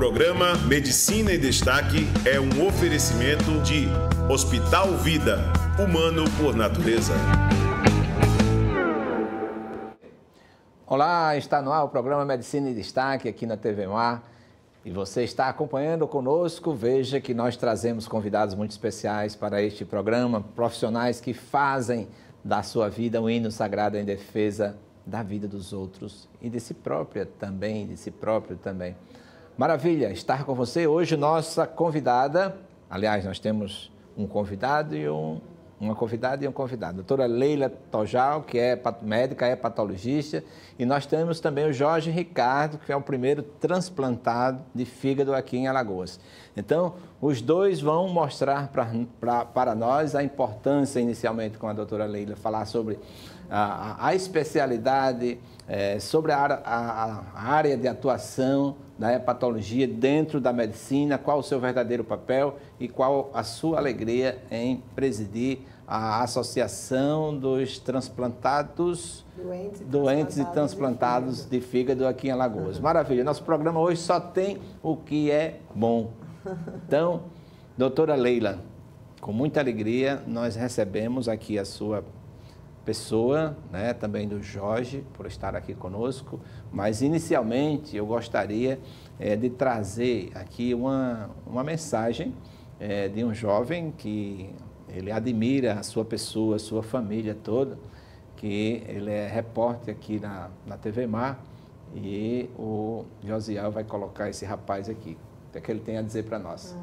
programa Medicina em Destaque é um oferecimento de Hospital Vida, humano por natureza. Olá, está no ar o programa Medicina em Destaque aqui na TV Mar. E você está acompanhando conosco, veja que nós trazemos convidados muito especiais para este programa, profissionais que fazem da sua vida um hino sagrado em defesa da vida dos outros e de si próprio também. Maravilha estar com você. Hoje nossa convidada, aliás, nós temos um convidado e uma convidada e um convidado. Doutora Leila Tojal, que é médica, é patologista, e nós temos também o Jorge Ricardo, que é o primeiro transplantado de fígado aqui em Alagoas. Então, os dois vão mostrar para nós a importância, inicialmente com a doutora Leila, falar sobre a especialidade, sobre a área de atuação da hepatologia dentro da medicina, qual o seu verdadeiro papel e qual a sua alegria em presidir a Associação dos Transplantados, doentes e transplantados de fígado aqui em Alagoas. Maravilha, nosso programa hoje só tem o que é bom. Então, doutora Leila, com muita alegria nós recebemos aqui a sua pessoa, né, também do Jorge, por estar aqui conosco, mas inicialmente eu gostaria de trazer aqui uma mensagem de um jovem que ele admira a sua pessoa, a sua família toda, que ele é repórter aqui na TV Mar, e o Josiel vai colocar esse rapaz aqui. O que é que ele tem a dizer para nós?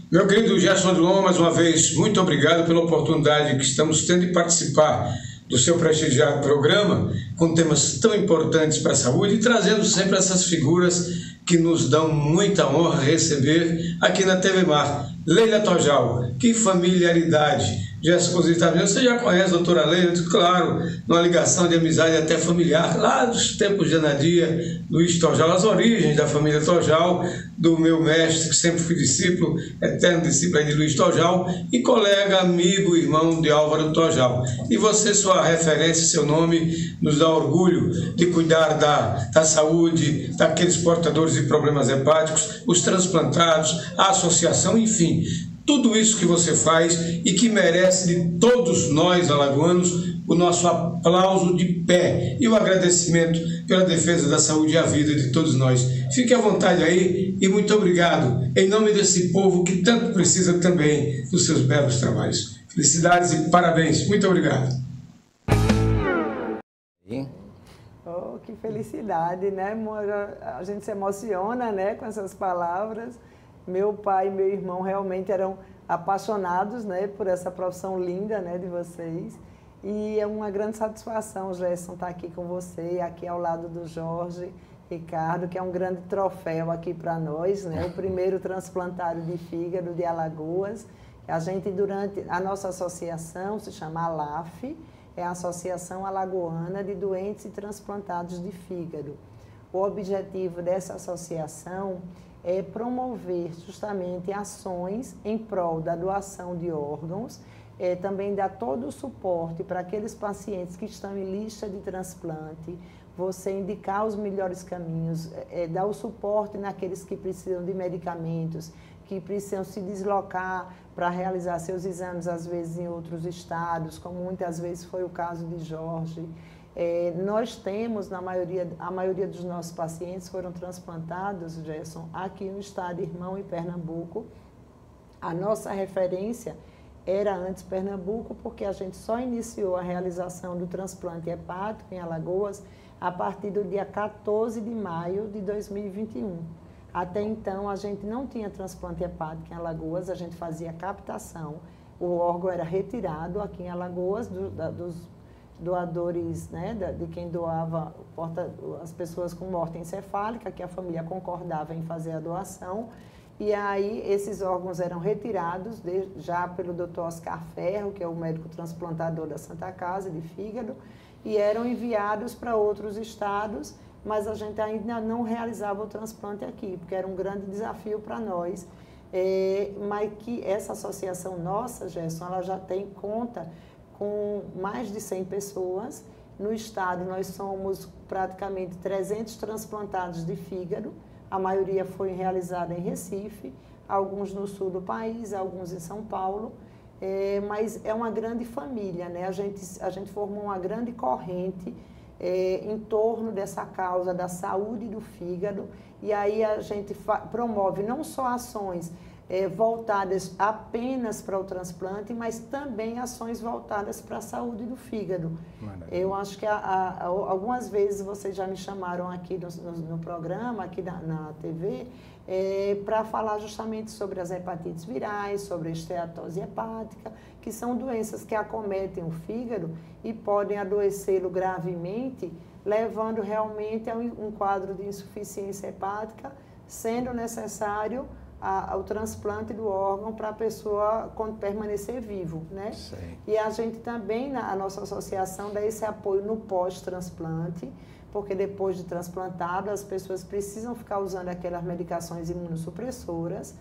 Meu querido Gerson Dilon, mais uma vez, muito obrigado pela oportunidade que estamos tendo de participar do seu prestigiado programa, com temas tão importantes para a saúde e trazendo sempre essas figuras que nos dão muita honra receber aqui na TV Mar. Leila Tojal, que familiaridade. Gerson, você já conhece a doutora Leila? Claro, numa ligação de amizade até familiar, lá dos tempos de Anadia, Luiz Tojal, as origens da família Tojal, do meu mestre, que sempre fui discípulo, eterno discípulo de Luiz Tojal, e colega, amigo, irmão de Álvaro Tojal. E você, sua referência, seu nome, nos dá orgulho de cuidar da saúde, daqueles portadores de problemas hepáticos, os transplantados, a associação, enfim, tudo isso que você faz e que merece de todos nós alagoanos o nosso aplauso de pé e o agradecimento pela defesa da saúde e a vida de todos nós. Fique à vontade aí e muito obrigado em nome desse povo que tanto precisa também dos seus belos trabalhos. Felicidades e parabéns. Muito obrigado. Oh, que felicidade, né? A gente se emociona, né, com essas palavras. Meu pai e meu irmão realmente eram apaixonados, né, por essa profissão linda, né, de vocês. E é uma grande satisfação, Gerson, estar aqui com você, aqui ao lado do Jorge Ricardo, que é um grande troféu aqui para nós, né, o primeiro transplantado de fígado de Alagoas. A gente, durante a nossa associação, se chama ALAF, é a Associação Alagoana de Doentes e Transplantados de Fígado. O objetivo dessa associação é promover justamente ações em prol da doação de órgãos, também dar todo o suporte para aqueles pacientes que estão em lista de transplante, você indicar os melhores caminhos, dar o suporte naqueles que precisam de medicamentos, que precisam se deslocar para realizar seus exames, às vezes em outros estados, como muitas vezes foi o caso de Jorge. Nós temos, a maioria dos nossos pacientes foram transplantados, Gerson, aqui no estado irmão, em Pernambuco. A nossa referência era antes Pernambuco, porque a gente só iniciou a realização do transplante hepático em Alagoas a partir do dia 14 de maio de 2021. Até então, a gente não tinha transplante hepático em Alagoas, a gente fazia captação, o órgão era retirado aqui em Alagoas dos doadores, né, de quem doava as pessoas com morte encefálica, que a família concordava em fazer a doação, e aí esses órgãos eram retirados já pelo Dr. Oscar Ferro, que é o médico transplantador da Santa Casa de fígado, e eram enviados para outros estados, mas a gente ainda não realizava o transplante aqui, porque era um grande desafio para nós. Mas que essa associação nossa, Gerson, ela já conta com mais de 100 pessoas. No estado nós somos praticamente 300 transplantados de fígado, a maioria foi realizada em Recife, alguns no sul do país, alguns em São Paulo, mas é uma grande família, né? A gente formou uma grande corrente em torno dessa causa da saúde do fígado, e aí a gente promove não só ações voltadas apenas para o transplante, mas também ações voltadas para a saúde do fígado. Maravilha. Eu acho que algumas vezes vocês já me chamaram aqui no programa, aqui na TV, para falar justamente sobre as hepatites virais, sobre a esteatose hepática, que são doenças que acometem o fígado e podem adoecê-lo gravemente, levando realmente a um quadro de insuficiência hepática, sendo necessário o transplante do órgão para a pessoa permanecer vivo, né? Sim. E a gente também, a nossa associação, dá esse apoio no pós-transplante, porque depois de transplantado, as pessoas precisam ficar usando aquelas medicações imunossupressoras.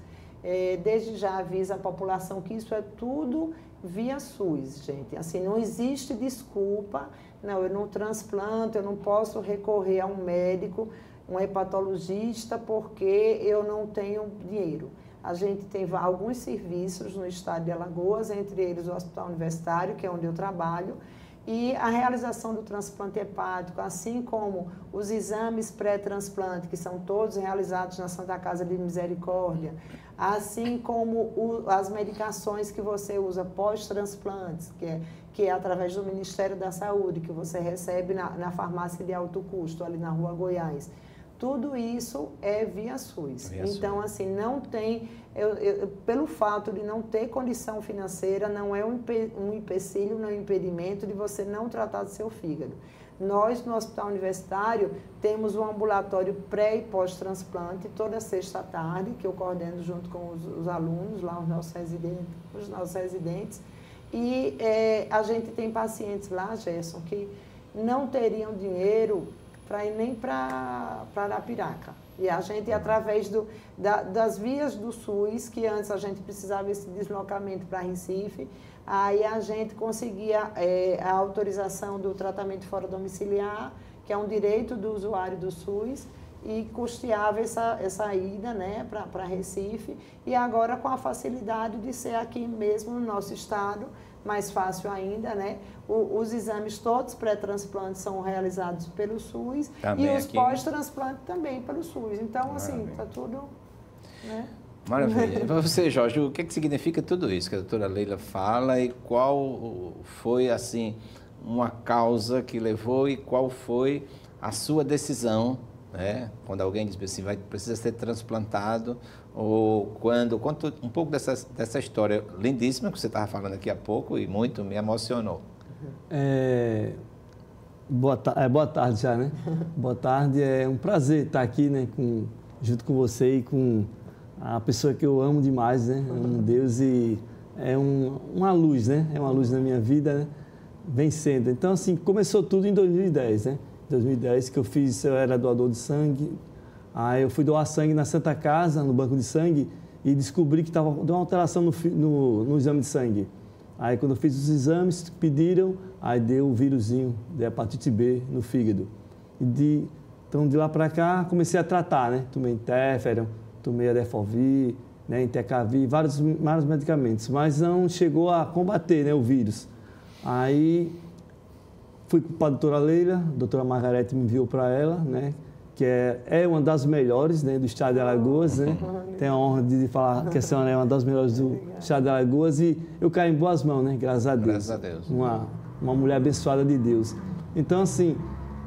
Desde já avisa a população que isso é tudo via SUS, gente. Assim, não existe desculpa, não, eu não transplanto, eu não posso recorrer a um médico, um hepatologista, porque eu não tenho dinheiro. A gente tem alguns serviços no estado de Alagoas, entre eles o Hospital Universitário, que é onde eu trabalho, e a realização do transplante hepático, assim como os exames pré-transplante, que são todos realizados na Santa Casa de Misericórdia, assim como as medicações que você usa pós-transplantes, que é através do Ministério da Saúde, que você recebe na farmácia de alto custo, ali na Rua Goiás. Tudo isso é via SUS. Então, assim, não tem... pelo fato de não ter condição financeira, não é um empecilho, não é um impedimento de você não tratar do seu fígado. Nós, no Hospital Universitário, temos um ambulatório pré- e pós-transplante toda sexta tarde, que eu coordeno junto com os alunos, lá os nossos residentes. E a gente tem pacientes lá, Gerson, que não teriam dinheiro para ir nem para Arapiraca. E a gente, através das vias do SUS, que antes a gente precisava esse deslocamento para Recife, aí a gente conseguia a autorização do tratamento fora domiciliar, que é um direito do usuário do SUS, e custeava essa ida, né, para Recife, e agora com a facilidade de ser aqui mesmo no nosso estado, mais fácil ainda, né? Os exames todos pré-transplante são realizados pelo SUS também, e os pós-transplante também pelo SUS. Então, assim, está tudo... Né? Maravilha. Para você, Jorge, o que significa tudo isso que a doutora Leila fala e qual foi, assim, uma causa que levou e qual foi a sua decisão, né? Quando alguém diz assim, precisa ser transplantado, ou quando... Conta um pouco dessa história lindíssima que você estava falando aqui há pouco e muito me emocionou. Boa tarde já, né? Boa tarde, é um prazer estar aqui, né, junto com você e com a pessoa que eu amo demais, né? Um Deus, e é uma luz, né? É uma luz na minha vida, né? Vencendo. Então, assim, começou tudo em 2010, né? 2010 que eu era doador de sangue. Aí eu fui doar sangue na Santa Casa, no banco de sangue, e descobri que deu uma alteração no exame de sangue. Aí quando eu fiz os exames, pediram, aí deu o vírusinho de hepatite B no fígado. Então de lá para cá comecei a tratar, né? Tomei interferon, tomei Adefovir, né? Entecavir, vários medicamentos, mas não chegou a combater, né, o vírus. Aí fui para a doutora Leila, a doutora Margarete me enviou para ela, né? Que é uma das melhores, né, do estado de Alagoas, né? Tenho a honra de falar que a senhora é uma das melhores do estado de Alagoas e eu caí em boas mãos, né? Graças a Deus. Graças a Deus. Uma mulher abençoada de Deus. Então, assim,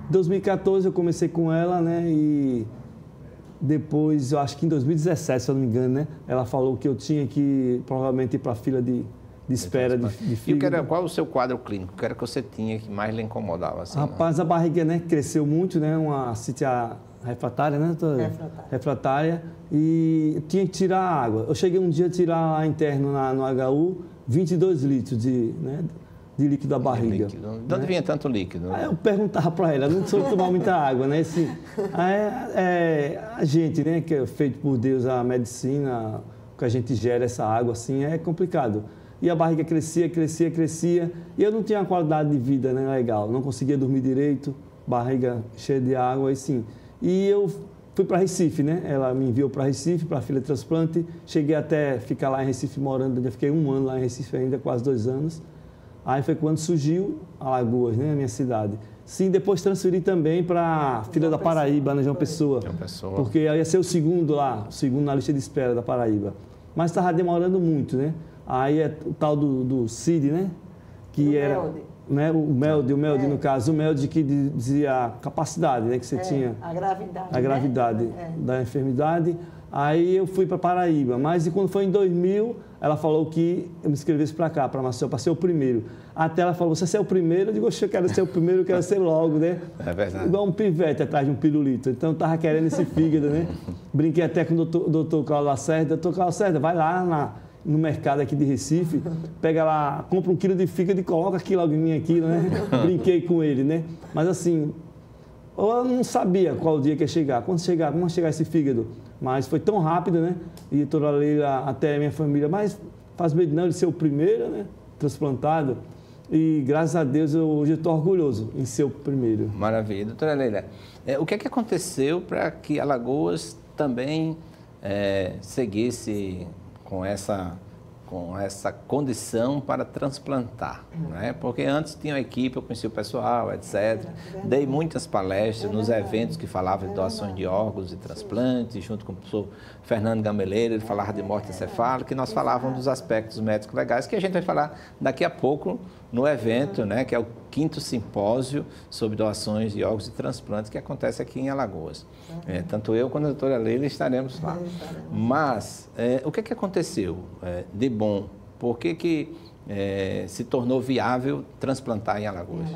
em 2014 eu comecei com ela, né? E depois, eu acho que em 2017, se eu não me engano, né? Ela falou que eu tinha que provavelmente ir para a fila de espera de fígado. E qual o seu quadro clínico? O que era que você tinha que mais lhe incomodava? Assim, rapaz, né? A barriga, né, cresceu muito, né? Uma CTA refratária, né? Refratária. E tinha que tirar a água. Eu cheguei um dia a tirar lá interno no HU 22 litros de líquido da barriga. De onde vinha tanto líquido? Aí eu perguntava para ela, não sou tomar muita água, né? Assim, a gente, né, que é feito por Deus, a medicina, que a gente gera essa água, assim, é complicado. E a barriga crescia, e eu não tinha uma qualidade de vida, né, legal. Não conseguia dormir direito, barriga cheia de água, assim. E eu fui para Recife, né? Ela me enviou para Recife, para a fila de transplante. Cheguei até ficar lá em Recife morando, eu fiquei 1 ano lá em Recife ainda, quase 2 anos. Aí foi quando surgiu Alagoas, né? A minha cidade. Sim, depois transferi também para a fila da Paraíba, na João Pessoa. Porque aí ia ser o segundo lá, o segundo na lista de espera da Paraíba. Mas estava demorando muito, né? Aí é o tal do CID, né? Que era... Né? O MELD, no caso, o MELD que dizia a capacidade, né? Que você tinha... A gravidade. A gravidade, né? Da enfermidade. Aí eu fui para Paraíba, mas quando foi em 2000, ela falou que eu me inscrevesse para cá, para Maceió, para ser o primeiro. Até ela falou, você é o primeiro? Eu digo, eu quero ser o primeiro, eu quero ser logo, né? É verdade. Igual um pivete atrás de um pirulito. Então eu estava querendo esse fígado, né? Brinquei até com o doutor Cláudio Lacerda. Doutor Cláudio Lacerda, vai lá no mercado aqui de Recife, pega lá, compra 1 quilo de fígado e coloca aqui logo em mim aqui, né? Brinquei com ele, né? Mas assim, eu não sabia qual o dia que ia chegar. Quando chegar, como vai chegar esse fígado? Mas foi tão rápido, né? E a doutora Leila, até a minha família, mas faz medo não de ser o primeiro, né? Transplantado. E graças a Deus, hoje eu estou orgulhoso em ser o primeiro. Maravilha. Doutora Leila, o que é que aconteceu para que Alagoas também seguisse com essa condição para transplantar, né? Porque antes tinha uma equipe, eu conheci o pessoal, etc. Dei muitas palestras nos eventos que falavam de doações de órgãos e transplantes, junto com o professor Fernando Gameleira, ele falava de morte encefálica, e nós falávamos dos aspectos médicos legais, que a gente vai falar daqui a pouco no evento, né, que é o 5º simpósio sobre doações de órgãos e transplantes, que acontece aqui em Alagoas. Tanto eu quanto a doutora Leila estaremos lá. Mas, o que aconteceu de bom? Por que se tornou viável transplantar em Alagoas?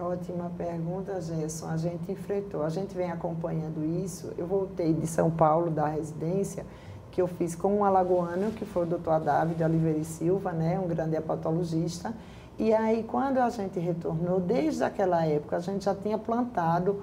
Ótima pergunta, Gerson. A gente enfrentou, a gente vem acompanhando isso. Eu voltei de São Paulo, da residência, que eu fiz com um alagoano, que foi o doutor Adávio de Oliveira e Silva, né, um grande hepatologista. E aí, quando a gente retornou, desde aquela época, a gente já tinha plantado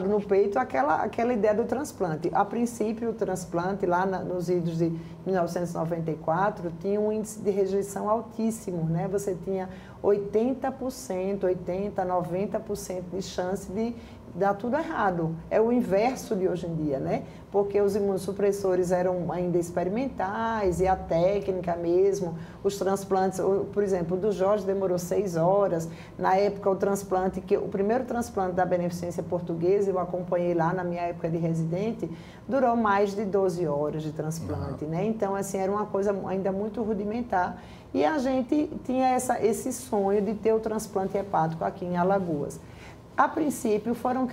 no peito aquela ideia do transplante. A princípio, o transplante, lá nos idos de 1994, tinha um índice de rejeição altíssimo, né? Você tinha 80%, 80%, 90% de chance de dar tudo errado. É o inverso de hoje em dia, né? Porque os imunossupressores eram ainda experimentais e a técnica mesmo, os transplantes, por exemplo, o do Jorge demorou 6 horas. Na época, o primeiro transplante da Beneficência Portuguesa, eu acompanhei lá na minha época de residente, durou mais de 12 horas de transplante, né? Então, assim, era uma coisa ainda muito rudimentar. E a gente tinha esse sonho de ter o transplante hepático aqui em Alagoas. A princípio, foram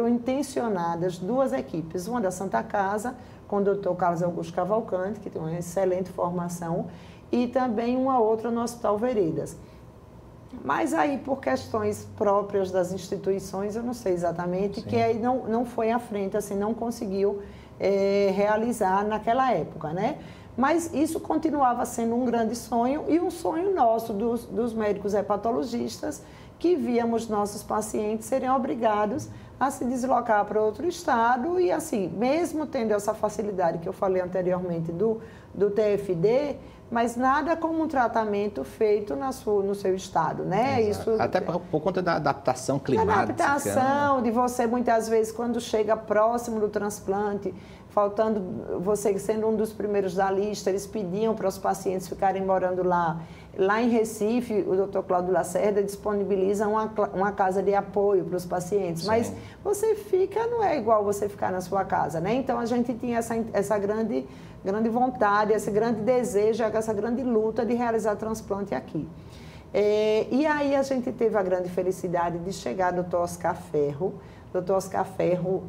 intencionadas 2 equipes, uma da Santa Casa, com o doutor Carlos Augusto Cavalcante, que tem uma excelente formação, e também uma outra no Hospital Veredas. Mas aí, por questões próprias das instituições, eu não sei exatamente, que aí não foi à frente, assim, não conseguiu realizar naquela época, né? Mas isso continuava sendo um grande sonho e um sonho nosso, dos médicos hepatologistas, que víamos nossos pacientes serem obrigados a se deslocar para outro estado e, assim, mesmo tendo essa facilidade que eu falei anteriormente do TFD, mas nada como um tratamento feito no seu estado, né? Isso, até por conta da adaptação climática. Da adaptação, de você, muitas vezes, quando chega próximo do transplante, faltando, você sendo um dos primeiros da lista, eles pediam para os pacientes ficarem morando lá. Lá em Recife, o doutor Cláudio Lacerda disponibiliza uma casa de apoio para os pacientes, mas você fica, não é igual você ficar na sua casa, né? Então, a gente tinha essa grande vontade, esse grande desejo, essa grande luta de realizar transplante aqui. E aí a gente teve a grande felicidade de chegar ao doutor Oscar Ferro. O doutor Oscar Ferro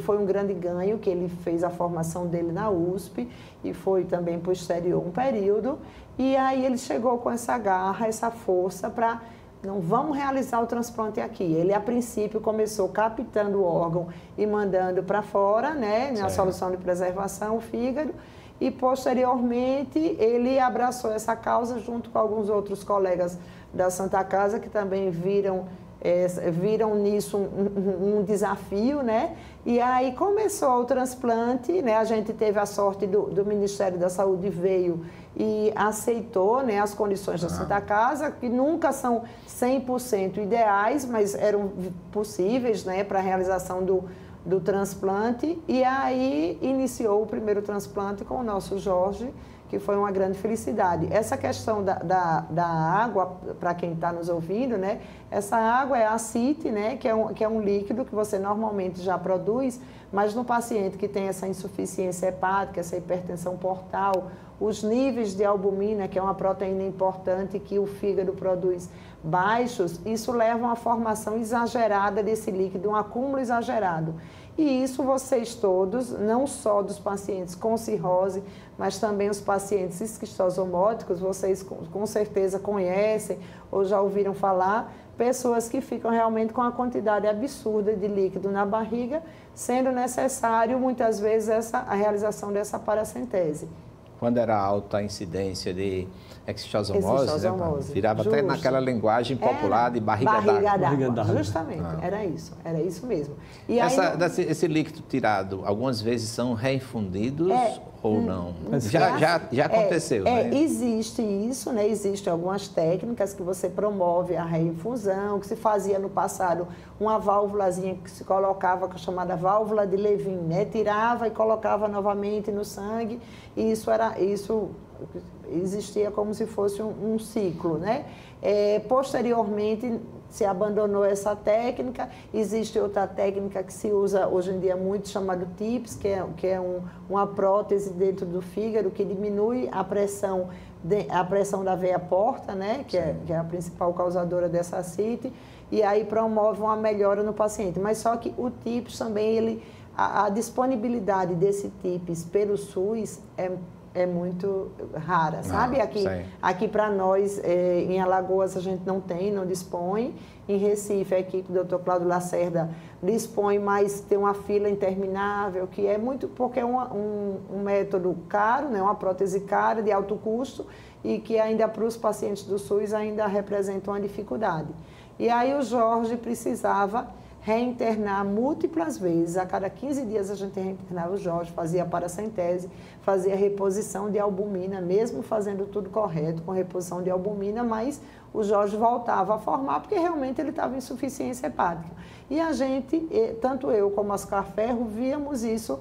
foi um grande ganho, que ele fez a formação dele na USP e foi também para o exterior um período. E aí ele chegou com essa garra, essa força para, não, vamos realizar o transplante aqui. Ele, a princípio, começou captando o órgão e mandando para fora, né, na solução de preservação, o fígado. E, posteriormente, ele abraçou essa causa junto com alguns outros colegas da Santa Casa, que também viram viram nisso um desafio, né? E aí começou o transplante, né? A gente teve a sorte do Ministério da Saúde veio e aceitou, né, as condições da Santa Casa, que nunca são 100% ideais, mas eram possíveis, né, para a realização do transplante. E aí iniciou o primeiro transplante com o nosso Jorge, que foi uma grande felicidade. Essa questão da água, para quem está nos ouvindo, né? Essa água é a ascite, né? Que é um líquido que você normalmente já produz, mas no paciente que tem essa insuficiência hepática, essa hipertensão portal, os níveis de albumina, que é uma proteína importante que o fígado produz, baixos, isso leva a uma formação exagerada desse líquido, um acúmulo exagerado. E isso vocês todos, não só dos pacientes com cirrose, mas também os pacientes esquistossomóticos, vocês com certeza conhecem ou já ouviram falar, pessoas que ficam realmente com a quantidade absurda de líquido na barriga, sendo necessário muitas vezes a realização dessa paracentese. Quando era alta a incidência de existosomose, né, virava até naquela linguagem popular de barriga d'água. Justamente, era isso mesmo. E esse líquido tirado, algumas vezes são reinfundidos ou não? Já aconteceu, né? Existe isso, né? Existem algumas técnicas que você promove a reinfusão, que se fazia no passado uma válvulazinha que se colocava, chamada válvula de Levin, né? Tirava e colocava novamente no sangue, e isso existia como se fosse um ciclo, né? Posteriormente, se abandonou essa técnica. Existe outra técnica que se usa hoje em dia muito, chamada TIPS, que é uma prótese dentro do fígado que diminui a pressão da veia porta, né? Que é a principal causadora dessa ascite, e aí promove uma melhora no paciente. Mas só que o TIPS também, a disponibilidade desse TIPS pelo SUS é muito rara, sabe? Aqui para nós, em Alagoas, a gente não dispõe. Em Recife, a equipe do Dr. Cláudio Lacerda dispõe, mas tem uma fila interminável, que é muito, porque é um método caro, né? Uma prótese cara, de alto custo, e que ainda para os pacientes do SUS ainda representa uma dificuldade. E aí o Jorge precisava reinternar múltiplas vezes. A cada 15 dias a gente reinternava o Jorge, fazia paracentese, fazia reposição de albumina, mesmo fazendo tudo correto com reposição de albumina, mas o Jorge voltava a formar porque realmente ele estava em insuficiência hepática. E a gente, tanto eu como Oscar Ferro, víamos isso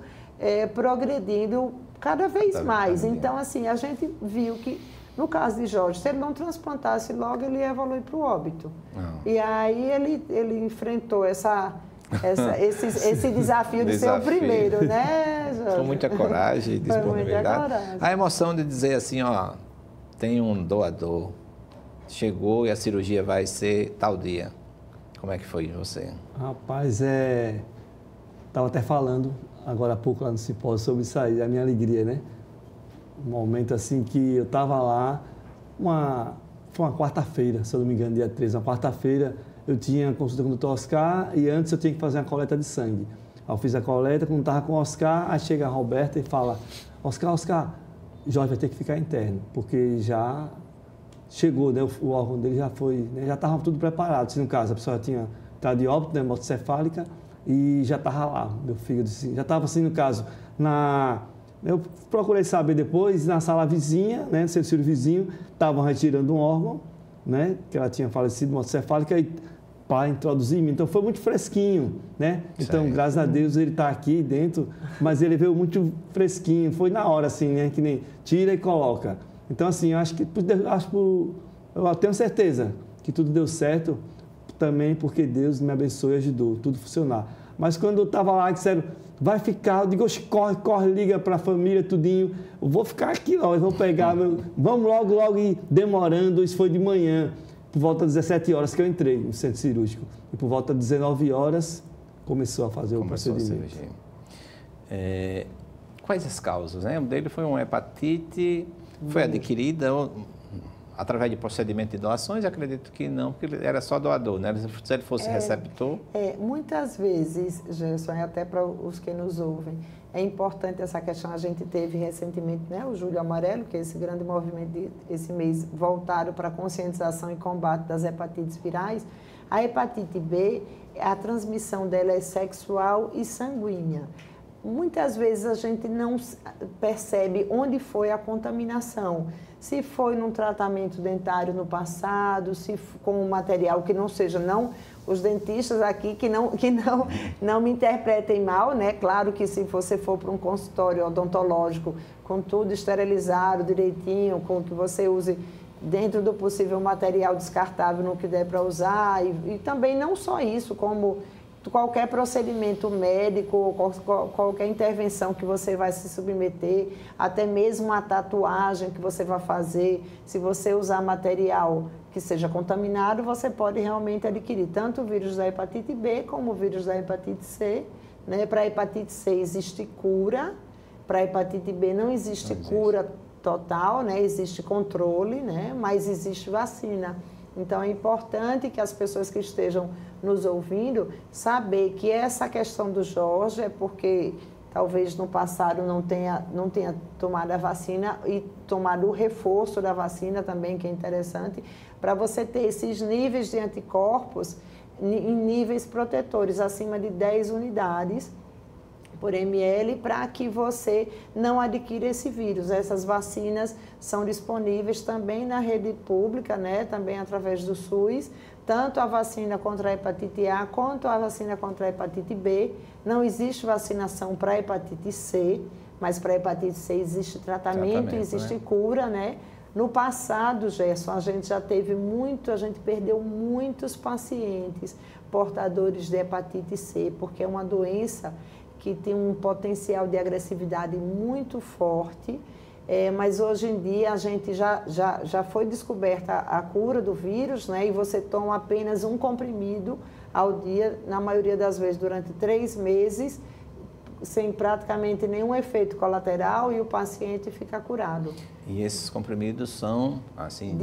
progredindo cada vez mais. Então, assim, a gente viu que, no caso de Jorge, se ele não transplantasse logo, ele ia evoluir para o óbito. E aí ele enfrentou esse desafio de ser o primeiro, né, Jorge? Com muita coragem e disponibilidade. A emoção de dizer assim, ó, tem um doador, chegou e a cirurgia vai ser tal dia. Como é que foi você? Rapaz, estava até falando agora há pouco lá no simpósio sobre isso aí, a minha alegria, né? Um momento assim que eu estava lá, foi uma quarta-feira, se eu não me engano, dia 13, uma quarta-feira, eu tinha consulta com o Dr. Oscar e antes eu tinha que fazer uma coleta de sangue. Aí eu fiz a coleta, quando estava com o Oscar, aí chega a Roberta e fala, Oscar, Jorge vai ter que ficar interno, porque já chegou, né, o órgão dele já foi, né, já estava tudo preparado, se no caso a pessoa tinha estado de óbito, né, morte cefálica, e já estava lá, meu fígado, assim, já estava assim, no caso, eu procurei saber depois, na sala vizinha, né, no centro vizinho, estavam retirando um órgão, né, que ela tinha falecido, morte cefálica, e para introduzir, então foi muito fresquinho, né? Então, graças a Deus, ele está aqui dentro, mas ele veio muito fresquinho, foi na hora, assim, né, que nem tira e coloca. Então, assim, eu tenho certeza que tudo deu certo também porque Deus me abençoou e ajudou tudo a funcionar. Mas quando eu estava lá, disseram, vai ficar, eu digo, corre, liga para a família, tudinho, eu vou ficar aqui, ó, eu vou pegar, vamos logo ir demorando, isso foi de manhã, por volta das 17 horas que eu entrei no centro cirúrgico, e por volta das 19 horas começou a fazer o procedimento. Quais as causas, né? O dele foi uma hepatite, foi adquirida através de procedimento de doações? Acredito que não, porque ele era só doador, né? Se ele fosse receptor... Muitas vezes, Gerson, e até para os que nos ouvem, é importante essa questão. A gente teve recentemente, né, o Julho Amarelo, que é esse grande movimento esse mês voltado para a conscientização e combate das hepatites virais. A hepatite B, a transmissão dela é sexual e sanguínea. Muitas vezes a gente não percebe onde foi a contaminação. Se foi num tratamento dentário no passado, se com um material que não seja, não os dentistas aqui que não me interpretem mal, né? Claro que se você for para um consultório odontológico com tudo esterilizado direitinho, com que você use dentro do possível material descartável no que der para usar, e também não só isso, como qualquer procedimento médico, qualquer intervenção que você vai se submeter, até mesmo uma tatuagem que você vai fazer, se você usar material que seja contaminado, você pode realmente adquirir tanto o vírus da hepatite B como o vírus da hepatite C. Né? Para a hepatite C existe cura, para a hepatite B não existe cura total, né? Existe controle, né? Mas existe vacina. Então, é importante que as pessoas que estejam nos ouvindo saber que essa questão do Jorge é porque talvez no passado não tenha tomado a vacina e tomado o reforço da vacina também, que é interessante, para você ter esses níveis de anticorpos em níveis protetores, acima de 10 unidades por ml, para que você não adquira esse vírus. Essas vacinas são disponíveis também na rede pública, né? Também através do SUS, tanto a vacina contra a hepatite A quanto a vacina contra a hepatite B. Não existe vacinação para a hepatite C, mas para a hepatite C existe tratamento, existe cura, né? No passado, Gerson, a gente perdeu muitos pacientes portadores de hepatite C, porque é uma doença que tem um potencial de agressividade muito forte, mas hoje em dia a gente já foi descoberta a cura do vírus, né? E você toma apenas um comprimido ao dia, na maioria das vezes durante 3 meses, sem praticamente nenhum efeito colateral, e o paciente fica curado. E esses comprimidos são assim,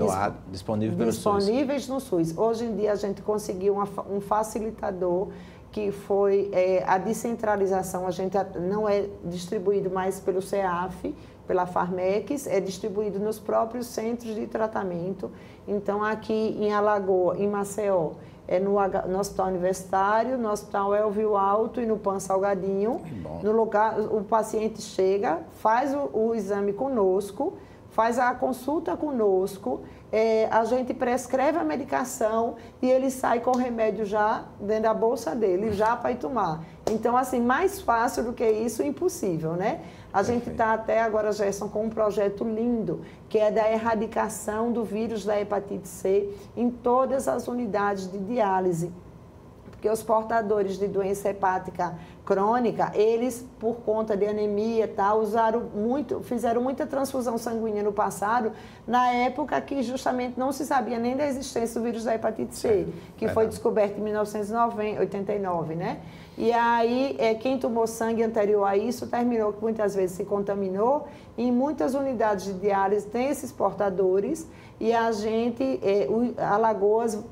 disponíveis pelo SUS? Disponíveis no SUS. Hoje em dia a gente conseguiu um facilitador, que foi a descentralização. A gente não é distribuído mais pelo CEAF, pela Farmex, é distribuído nos próprios centros de tratamento. Então, aqui em Alagoas, em Maceió, é no Hospital Universitário, no Hospital Elvio Alto e no PAN Salgadinho. No lugar, o paciente chega, faz o exame conosco, faz a consulta conosco, a gente prescreve a medicação e ele sai com o remédio já dentro da bolsa dele, já para ir tomar. Então, assim, mais fácil do que isso, impossível, né? A gente está até agora, Gerson, com um projeto lindo, que é da erradicação do vírus da hepatite C em todas as unidades de diálise. Porque os portadores de doença hepática crônica, eles, por conta de anemia e tal, fizeram muita transfusão sanguínea no passado, na época que justamente não se sabia nem da existência do vírus da hepatite C, que foi descoberto em 1989, né? E aí, quem tomou sangue anterior a isso terminou que muitas vezes se contaminou. Em muitas unidades de diálise tem esses portadores, e a gente, Alagoas,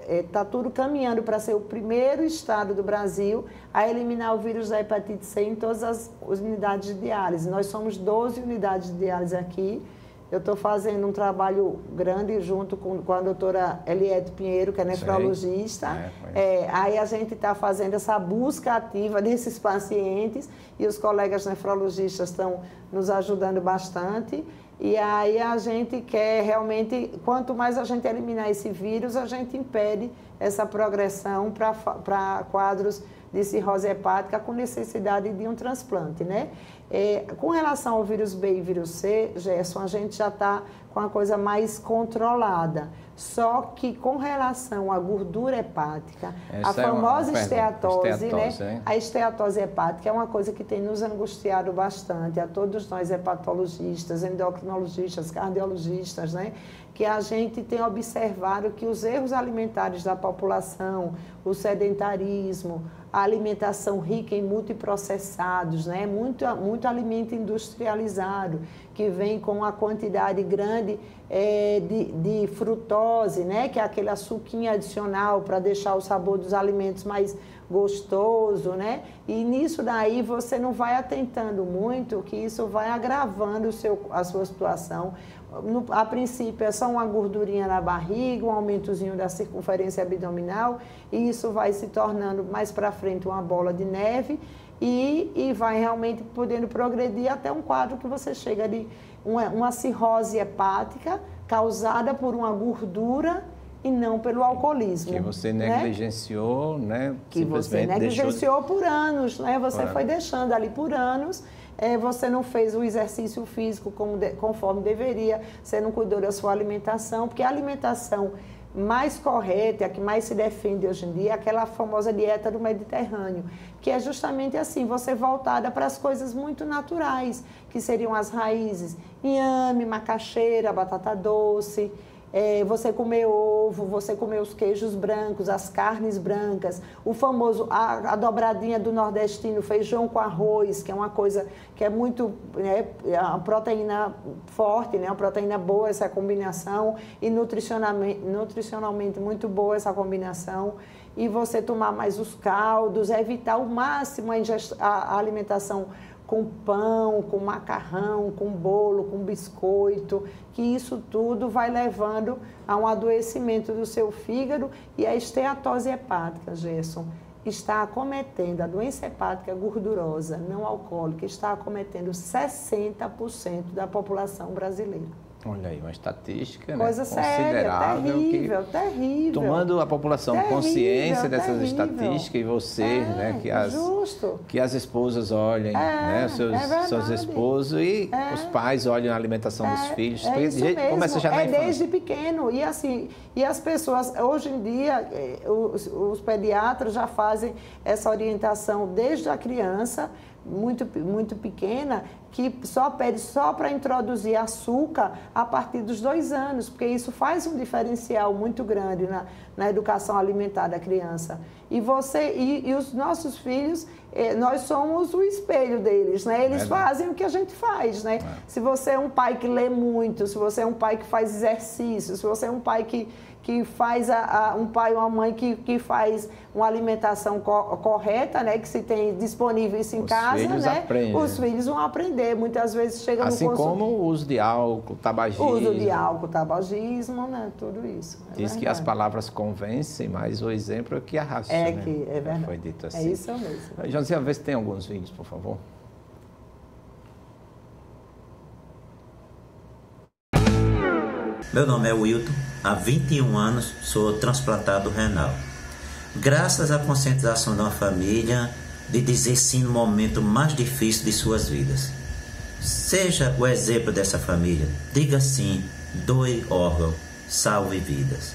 está tudo caminhando para ser o primeiro estado do Brasil a eliminar o vírus da hepatite C em todas as unidades de diálise. Nós somos 12 unidades de diálise aqui. Eu estou fazendo um trabalho grande junto com a doutora Eliette Pinheiro, que é nefrologista. Aí a gente está fazendo essa busca ativa desses pacientes, e os colegas nefrologistas estão nos ajudando bastante. E aí a gente quer realmente, quanto mais a gente eliminar esse vírus, a gente impede essa progressão para quadros de cirrose hepática com necessidade de um transplante, né? Com relação ao vírus B e vírus C, Gerson, a gente já está com a coisa mais controlada. Só que com relação à gordura hepática, a famosa esteatose, né? A esteatose hepática é uma coisa que tem nos angustiado bastante, a todos nós hepatologistas, endocrinologistas, cardiologistas, né? Que a gente tem observado que os erros alimentares da população, o sedentarismo, a alimentação rica em multiprocessados, né? Muito alimento industrializado, que vem com uma quantidade grande de frutose, né? Que é aquele açuquinho adicional para deixar o sabor dos alimentos mais gostoso, né? E nisso daí você não vai atentando muito, que isso vai agravando a sua situação. a princípio é só uma gordurinha na barriga, um aumentozinho da circunferência abdominal, e isso vai se tornando mais para frente uma bola de neve e vai realmente podendo progredir até um quadro que você chega de uma cirrose hepática causada por uma gordura e não pelo alcoolismo. Que você negligenciou, né? Que você negligenciou por anos, né? Você foi deixando ali por anos, você não fez o exercício físico conforme deveria, você não cuidou da sua alimentação, porque a alimentação mais correta, a que mais se defende hoje em dia, é aquela famosa dieta do Mediterrâneo, que é justamente assim, você voltada para as coisas muito naturais, que seriam as raízes, inhame, macaxeira, batata doce, você comer ovo, você comer os queijos brancos, as carnes brancas, o famoso, a dobradinha do nordestino, feijão com arroz, que é uma coisa que é muito, é uma proteína forte, né? Uma proteína boa essa combinação e nutricionalmente muito boa essa combinação. E você tomar mais os caldos, evitar ao máximo a alimentação com pão, com macarrão, com bolo, com biscoito, que isso tudo vai levando a um adoecimento do seu fígado e a esteatose hepática, Gerson, está acometendo, a doença hepática gordurosa, não alcoólica, está acometendo 60% da população brasileira. Olha aí, uma estatística, coisa considerável. Terrível, terrível. Tomando a população consciência dessas estatísticas e você, né, que as esposas olhem, né, seus esposos e os pais olhem a alimentação dos filhos. Começa já na infância. Desde pequeno. E assim, e as pessoas, hoje em dia, os pediatras já fazem essa orientação desde a criança, muito pequena, que só pede só para introduzir açúcar a partir dos 2 anos, porque isso faz um diferencial muito grande na educação alimentar da criança. E os nossos filhos, nós somos o espelho deles, né? Eles fazem o que a gente faz, né? Se você é um pai que lê muito, se você é um pai que faz exercício, se você é um pai que faz um pai ou uma mãe que faz uma alimentação correta, né, que se tem disponível isso em casa, né, os filhos vão aprender. Muitas vezes chega assim no como o uso de álcool, tabagismo. Uso de álcool, tabagismo, né, tudo isso. Diz que as palavras convencem, mas o exemplo é que arrasta. É né? que é verdade. Foi dito assim. É isso mesmo. José, vê se tem alguns vídeos, por favor. Meu nome é Wilton, há 21 anos sou transplantado renal. Graças à conscientização de uma família, de dizer sim no momento mais difícil de suas vidas. Seja o exemplo dessa família, diga sim, doe órgão, salve vidas.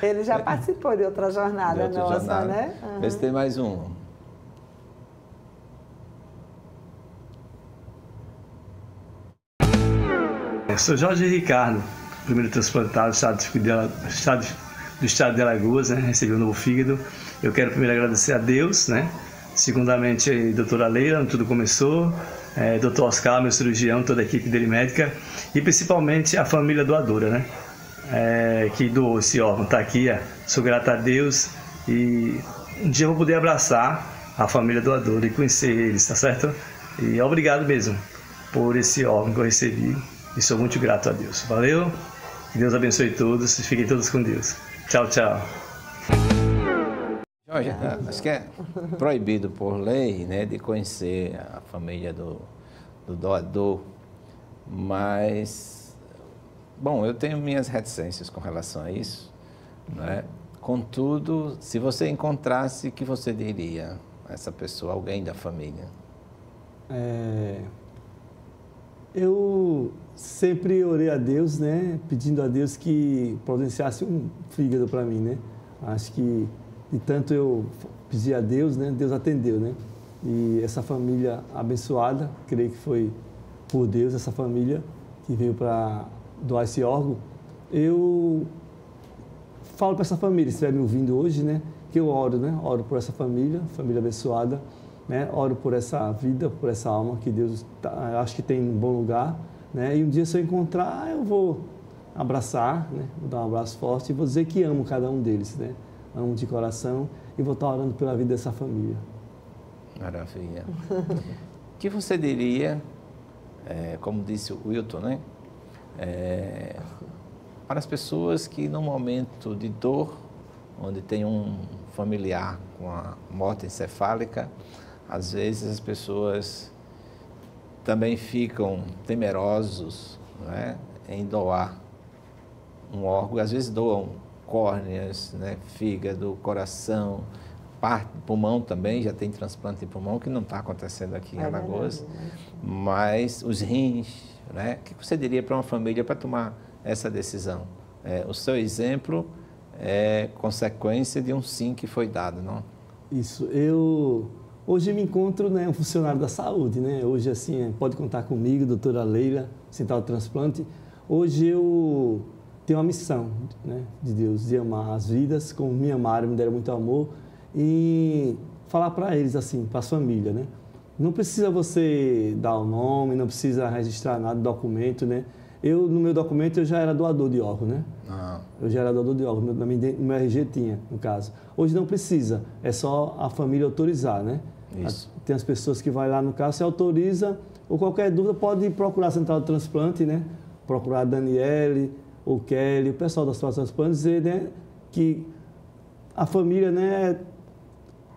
Ele já participou de outra jornada nossa, né? Vê se tem mais um. Eu sou Jorge Ricardo, primeiro transplantado do estado de Alagoas, né? Recebi um novo fígado. Eu quero primeiro agradecer a Deus, né? Segundamente, a doutora Leila, onde tudo começou, doutor Oscar, meu cirurgião, toda a equipe dele médica, e principalmente a família doadora, né? Que doou esse órgão, está aqui, sou grato a Deus, e um dia eu vou poder abraçar a família doadora e conhecer eles, tá certo? E obrigado mesmo por esse órgão que eu recebi. E sou muito grato a Deus. Valeu? Que Deus abençoe todos e fiquem todos com Deus. Tchau, tchau. Jorge, acho que é proibido por lei, né, de conhecer a família do doador, mas, bom, eu tenho minhas reticências com relação a isso, né? Contudo, se você encontrasse, o que você diria a essa pessoa, alguém da família? Eu sempre orei a Deus, né, pedindo a Deus que providenciasse um fígado para mim, né. Acho que de tanto eu pedi a Deus, né, Deus atendeu, né. E essa família abençoada, creio que foi por Deus, essa família que veio para doar esse órgão. Eu falo para essa família, se estiver me ouvindo hoje, né, que eu oro, né, oro por essa família abençoada, né, oro por essa vida, por essa alma que Deus acho que tem um bom lugar, né, e um dia se eu encontrar, eu vou abraçar, né, vou dar um abraço forte e vou dizer que amo cada um deles, né, amo de coração e vou estar orando pela vida dessa família. Maravilha. O que você diria, como disse o Wilton, né? Para as pessoas que no momento de dor, onde tem um familiar com a morte encefálica, às vezes as pessoas também ficam temerosos, né, em doar um órgão, às vezes doam córneas, né, fígado, coração, parte do pulmão também, já tem transplante de pulmão, que não está acontecendo aqui em Alagoas, mas os rins, né? O que você diria para uma família para tomar essa decisão? O seu exemplo é consequência de um sim que foi dado, não? Isso. Hoje eu me encontro, né, um funcionário da saúde, né? Hoje, assim, pode contar comigo, doutora Leila, Central de Transplante. Hoje eu tenho uma missão, né, de Deus, de amar as vidas como me amaram, me deram muito amor, e falar para eles, assim, para as famílias, né? Não precisa você dar o nome, não precisa registrar nada, documento, né? No meu documento, eu já era doador de órgão, né? Eu já era doador de órgão, no meu RG tinha, no caso. Hoje não precisa, é só a família autorizar, né? Isso. Tem as pessoas que vai lá, no caso, se autoriza, ou qualquer dúvida, pode procurar a Central de Transplante, né? Procurar a Daniele, ou Kelly, o pessoal da Central de Transplante, dizer, né, que a família, né,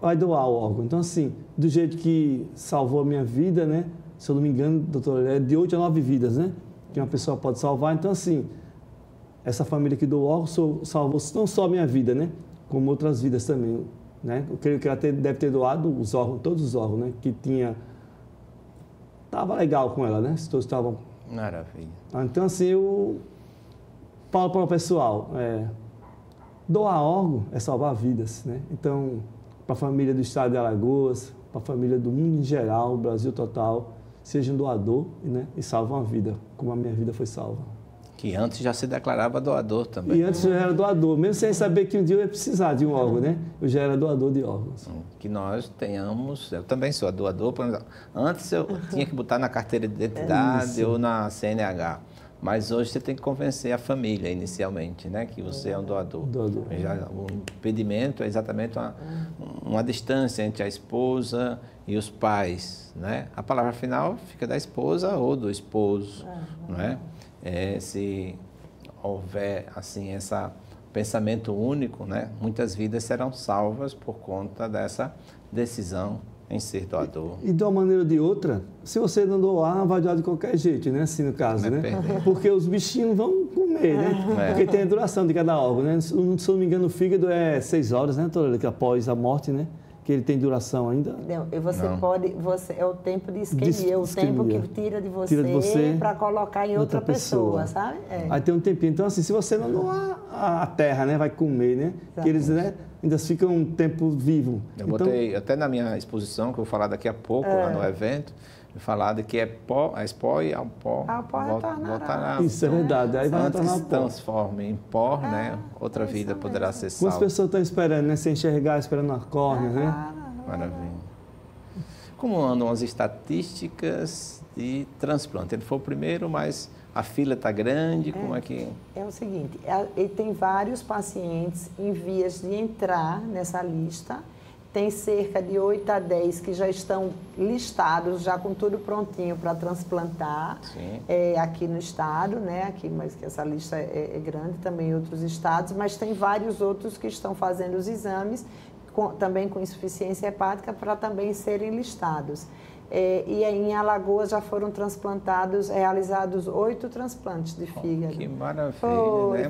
vai doar o órgão. Então, assim, do jeito que salvou a minha vida, né? Se eu não me engano, doutor, é de 8 a 9 vidas, né? Que uma pessoa pode salvar. Então, assim, essa família que doou o órgão salvou não só a minha vida, né? Como outras vidas também, né? Eu creio que ela deve ter doado os órgãos, todos os órgãos, né? Que tinha... Estava legal com ela, né? Se todos estavam... Maravilha. Então, assim, eu falo para o pessoal, doar órgão é salvar vidas, né? Então, para a família do estado de Alagoas, para a família do mundo em geral, Brasil total, seja um doador, né, e salva uma vida, como a minha vida foi salva. Que antes já se declarava doador também. E antes eu já era doador, mesmo sem saber que um dia eu ia precisar de um órgão, né? Eu já era doador de órgãos. Que nós tenhamos, eu também sou doador, antes eu tinha que botar na carteira de identidade ou na CNH. Mas hoje você tem que convencer a família inicialmente, né, que você é um doador. O impedimento é exatamente uma distância entre a esposa e os pais, né? A palavra final fica da esposa ou do esposo, né? Se houver assim esse pensamento único, né, muitas vidas serão salvas por conta dessa decisão em ser doador. E de uma maneira ou de outra, se você não doar, vai doar de qualquer jeito, né? Assim, no caso, né? Porque os bichinhos vão comer, né? Porque tem a duração de cada órgão, né? Se eu não me engano, o fígado é 6 horas, né, doutora? Que após a morte, né? Que ele tem duração ainda. Não, e você é o tempo de isquemia, o tempo que tira de você para colocar em outra pessoa, sabe? Aí tem um tempinho. Então, assim, se você não doar, a terra, né, vai comer, né? Que eles, né, ainda ficam um tempo vivo. Eu botei até na minha exposição, que eu vou falar daqui a pouco, lá no evento, falar de que é pó, a espó e ao pó voltará. Isso é verdade. Aí vai antes que se transforme em pó, né? Outra vida poderá ser salva. Quantas pessoas estão esperando, né? Sem enxergar, esperando a córnea, né? Maravilha. Como andam as estatísticas de transplante? Ele foi o primeiro, mas a fila está grande, como é que... É o seguinte, ele tem vários pacientes em vias de entrar nessa lista. Tem cerca de 8 a 10 que já estão listados, já com tudo prontinho para transplantar aqui no estado, né? Aqui, mas que essa lista é grande também em outros estados, mas tem vários outros que estão fazendo os exames, também com insuficiência hepática, para também serem listados. E em Alagoas já foram realizados 8 transplantes de fígado. Que maravilha,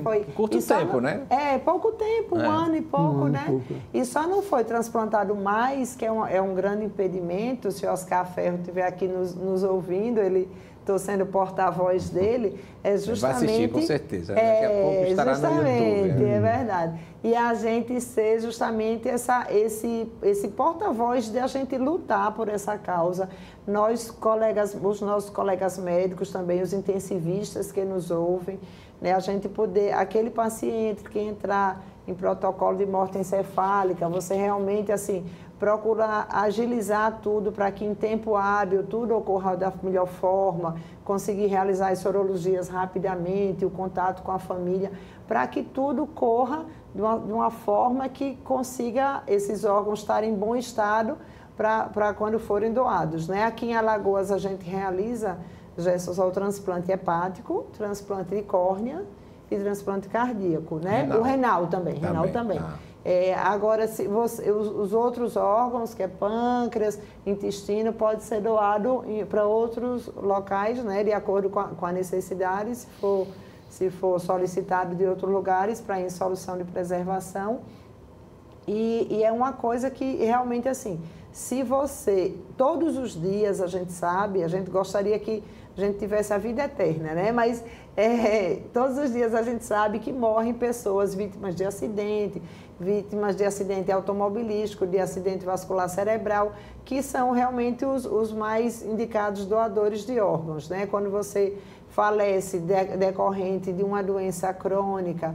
foi. Curto tempo, né? Pouco tempo, 1 ano e pouco, né? E só não foi transplantado mais, que é um grande impedimento. Se o Oscar Ferro estiver aqui nos ouvindo, estou sendo porta-voz dele, é justamente... Vai assistir, com certeza. Daqui a pouco estará no YouTube. É verdade. E a gente ser justamente esse porta-voz de a gente lutar por essa causa. Os nossos colegas médicos também, os intensivistas que nos ouvem, né, a gente poder, aquele paciente que entrar em protocolo de morte encefálica, você realmente, assim, procurar agilizar tudo para que em tempo hábil tudo ocorra da melhor forma, conseguir realizar as sorologias rapidamente, o contato com a família, para que tudo corra de uma forma que consiga esses órgãos estarem em bom estado para quando forem doados, né? Aqui em Alagoas a gente realiza, Gerson, só o transplante hepático, transplante de córnea e transplante cardíaco, né? O renal também. Agora, os outros órgãos, que é pâncreas, intestino, pode ser doado para outros locais, né? De acordo com a necessidade, se for solicitado de outros lugares para em solução de preservação. E é uma coisa que realmente, assim, se você, todos os dias a gente sabe, a gente gostaria que a gente tivesse a vida eterna, né? Mas todos os dias a gente sabe que morrem pessoas vítimas de acidente automobilístico, de acidente vascular cerebral, que são realmente os mais indicados doadores de órgãos, né? Quando você falece decorrente de uma doença crônica,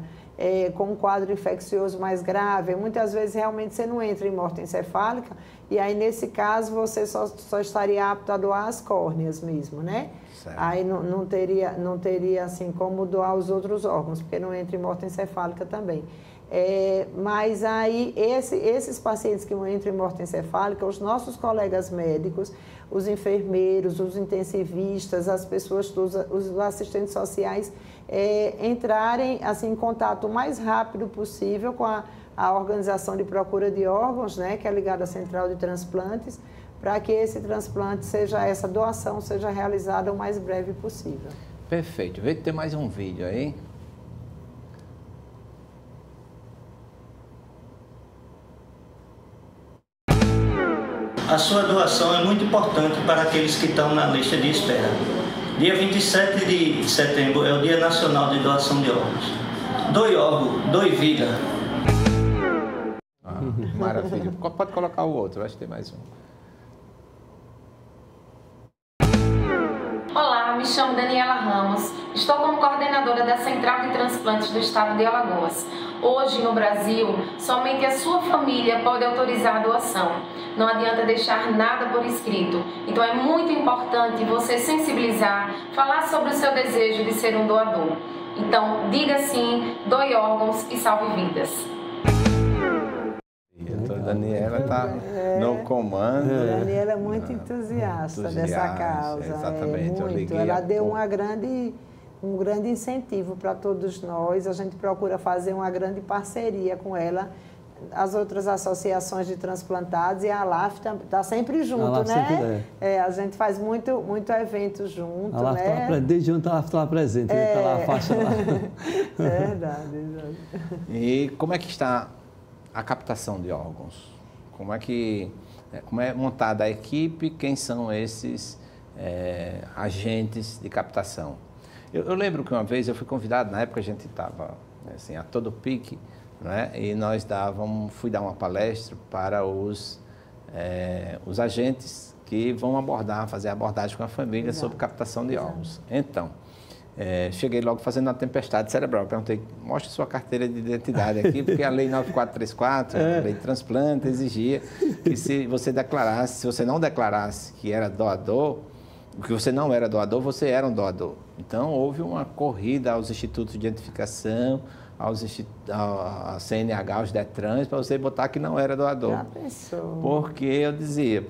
com um quadro infeccioso mais grave, muitas vezes realmente você não entra em morte encefálica, e aí nesse caso você só estaria apto a doar as córneas mesmo, né? Certo. Aí não teria assim como doar os outros órgãos, porque não entra em morte encefálica também. Mas aí esses pacientes que entram em morte encefálica, os nossos colegas médicos, os enfermeiros, os intensivistas, as pessoas, os assistentes sociais, entrarem assim, em contato o mais rápido possível com a organização de procura de órgãos, né, que é ligada à Central de Transplantes, para que esse transplante essa doação seja realizada o mais breve possível. Perfeito. Vê que tem mais um vídeo aí. A sua doação é muito importante para aqueles que estão na lista de espera. Dia 27 de setembro é o Dia Nacional de Doação de Órgãos. Doe órgão, doe vida. Maravilha. Pode colocar o outro, acho que tem mais um. Olá, me chamo Daniela Ramos, estou como coordenadora da Central de Transplantes do Estado de Alagoas. Hoje, no Brasil, somente a sua família pode autorizar a doação. Não adianta deixar nada por escrito. Então é muito importante você sensibilizar, falar sobre o seu desejo de ser um doador. Então, diga sim, doe órgãos e salve vidas. A Daniela está no comando. A Daniela é muito entusiasta dessa causa. Exatamente. Muito. Ela deu um grande incentivo para todos nós. A gente procura fazer uma grande parceria com ela. As outras associações de transplantados e a ALAF está sempre junto, né? A gente faz muito evento junto, a ALAF né? Desde ontem a ALAF está lá presente, está lá a faixa lá. Verdade. E como é que está a captação de órgãos? Como é montada a equipe? Quem são esses agentes de captação? Eu lembro que uma vez eu fui convidado, na época a gente estava assim, a todo pique, né? E nós fui dar uma palestra para os agentes que vão fazer abordagem com a família sobre captação de órgãos. Então, cheguei logo fazendo uma tempestade cerebral. Perguntei, mostre sua carteira de identidade aqui, porque a lei 9434, a lei de transplante, exigia que se você não declarasse que era doador, que você não era doador, você era um doador. Então, houve uma corrida aos institutos de identificação, a CNH, aos DETRANs, para você botar que não era doador. Já pensou? Porque eu dizia,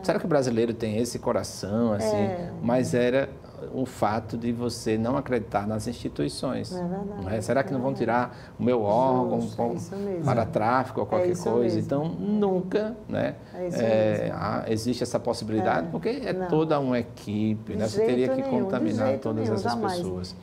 será que o brasileiro tem esse coração, assim? Mas era o fato de você não acreditar nas instituições. Será que não vão tirar o meu órgão para tráfico ou qualquer coisa? Então, nunca, né? Existe essa possibilidade, porque é toda uma equipe, né? Você teria que contaminar todas essas pessoas.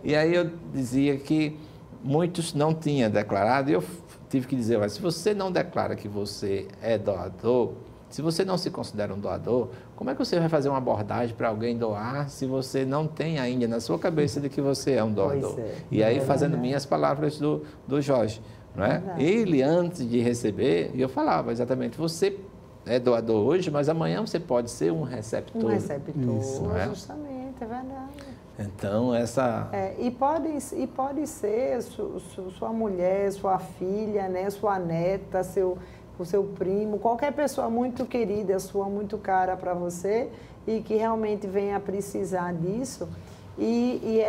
E aí eu dizia que muitos não tinham declarado, e eu tive que dizer, mas se você não declara que você é doador, se você não se considera um doador, como é que você vai fazer uma abordagem para alguém doar se você não tem ainda na sua cabeça de que você é um doador? E aí, fazendo minhas palavras do Jorge, não é? Ele, antes de receber, eu falava exatamente, você é doador hoje, mas amanhã você pode ser um receptor. Um receptor, justamente, é verdade. Então, E pode ser sua mulher, sua filha, né, sua neta, o seu primo, qualquer pessoa muito querida, muito cara para você e que realmente venha a precisar disso. E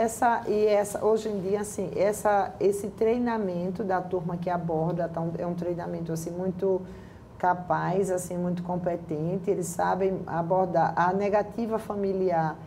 hoje em dia, assim, esse treinamento da turma que aborda é um treinamento assim, muito, capaz, assim, muito competente, eles sabem abordar a negativa familiar.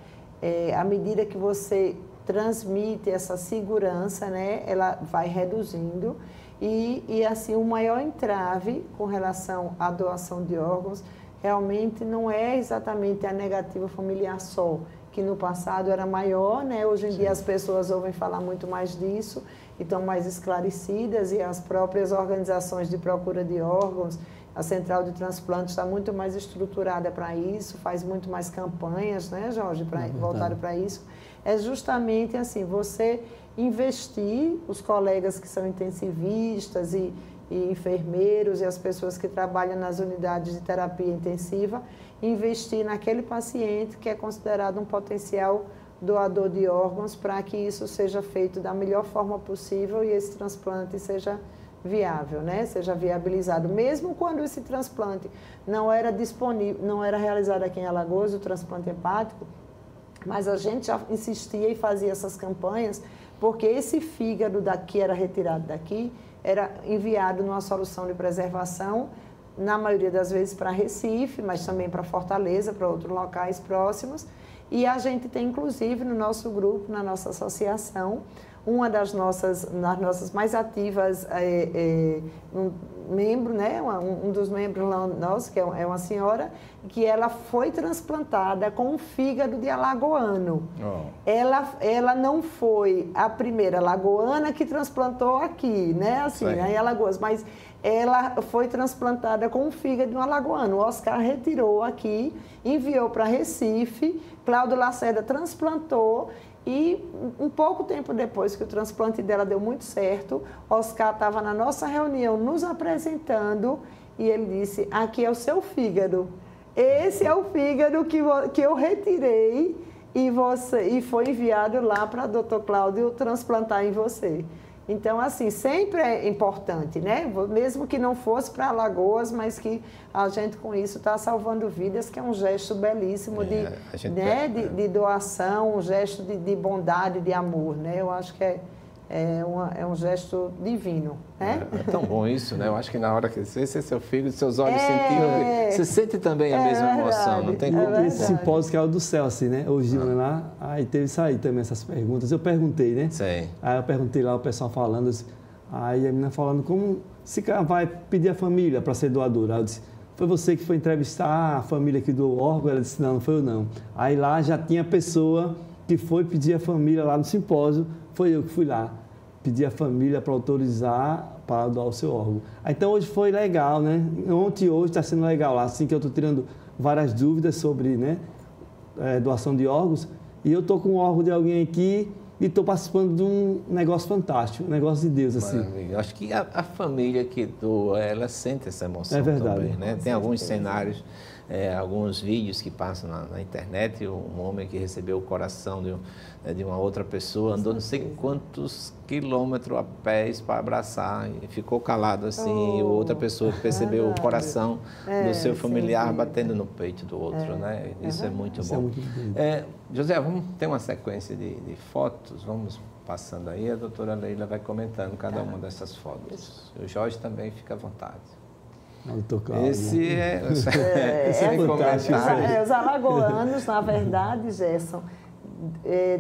À medida que você transmite essa segurança, né, ela vai reduzindo e assim, o maior entrave com relação à doação de órgãos realmente não é exatamente a negativa familiar só, que no passado era maior, né? Hoje em dia as pessoas ouvem falar muito mais disso e estão mais esclarecidas, e as próprias organizações de procura de órgãos, a Central de Transplantes está muito mais estruturada para isso, faz muito mais campanhas, né, Jorge, voltado para isso. É justamente assim, você investir, os colegas que são intensivistas e enfermeiros e as pessoas que trabalham nas unidades de terapia intensiva, investir naquele paciente que é considerado um potencial doador de órgãos, para que isso seja feito da melhor forma possível e esse transplante seja viável, né? Seja viabilizado. Mesmo quando esse transplante não era disponível, não era realizado aqui em Alagoas, o transplante hepático, mas a gente já insistia e fazia essas campanhas, porque esse fígado que era retirado daqui era enviado numa solução de preservação, na maioria das vezes para Recife, mas também para Fortaleza, para outros locais próximos. E a gente tem, inclusive, no nosso grupo, na nossa associação, uma das nossas mais ativas, um membro, né, um dos membros nossos, que é uma senhora, que ela foi transplantada com um fígado de alagoano. Oh. Ela não foi a primeira alagoana que transplantou aqui, né, assim, em Alagoas, mas ela foi transplantada com um fígado de um alagoano. O Oscar retirou aqui, enviou para Recife, Cláudio Lacerda transplantou. E um pouco tempo depois que o transplante dela deu muito certo, Oscar estava na nossa reunião nos apresentando e ele disse: aqui é o seu fígado. Esse é o fígado que eu retirei e foi enviado lá para o Dr. Cláudio transplantar em você. Então, assim, sempre é importante, né? Mesmo que não fosse para Alagoas, mas que a gente com isso está salvando vidas, que é um gesto belíssimo de doação, um gesto de bondade, de amor, né? Eu acho que é um gesto divino, né? É tão bom isso, né? Eu acho que na hora que esse é seu filho, seus olhos sentiram, você sente também a mesma emoção, não tem como. Esse simpósio que é o do céu, assim, né? Hoje lá, aí teve isso aí também, essas perguntas. Eu perguntei, né? Sim. Aí eu perguntei lá, o pessoal falando, aí a menina falando como se vai pedir a família para ser doadora. Eu disse: foi você que foi entrevistar a família que doou órgão? Ela disse: não foi eu não. Aí lá já tinha pessoa que foi pedir a família lá no simpósio, foi eu que fui lá pedir a família para autorizar para doar o seu órgão. Então hoje foi legal, né? Ontem e hoje está sendo legal lá, assim que eu estou tirando várias dúvidas sobre, né, doação de órgãos, e eu estou com o órgão de alguém aqui e estou participando de um negócio fantástico, um negócio de Deus, assim. Maravilha. Acho que a família que doa, ela sente essa emoção também, né? Tem alguns cenários, alguns vídeos que passam na internet, um homem que recebeu o coração de uma outra pessoa, andou não sei quantos quilômetros a pés para abraçar e ficou calado assim, e outra pessoa percebeu o coração do seu familiar batendo no peito do outro, né? Isso é muito bom. É muito José, vamos ter uma sequência de fotos, vamos passando aí, a doutora Leila vai comentando cada uma dessas fotos. O Jorge também fica à vontade. Esse os alagoanos, na verdade, Gerson,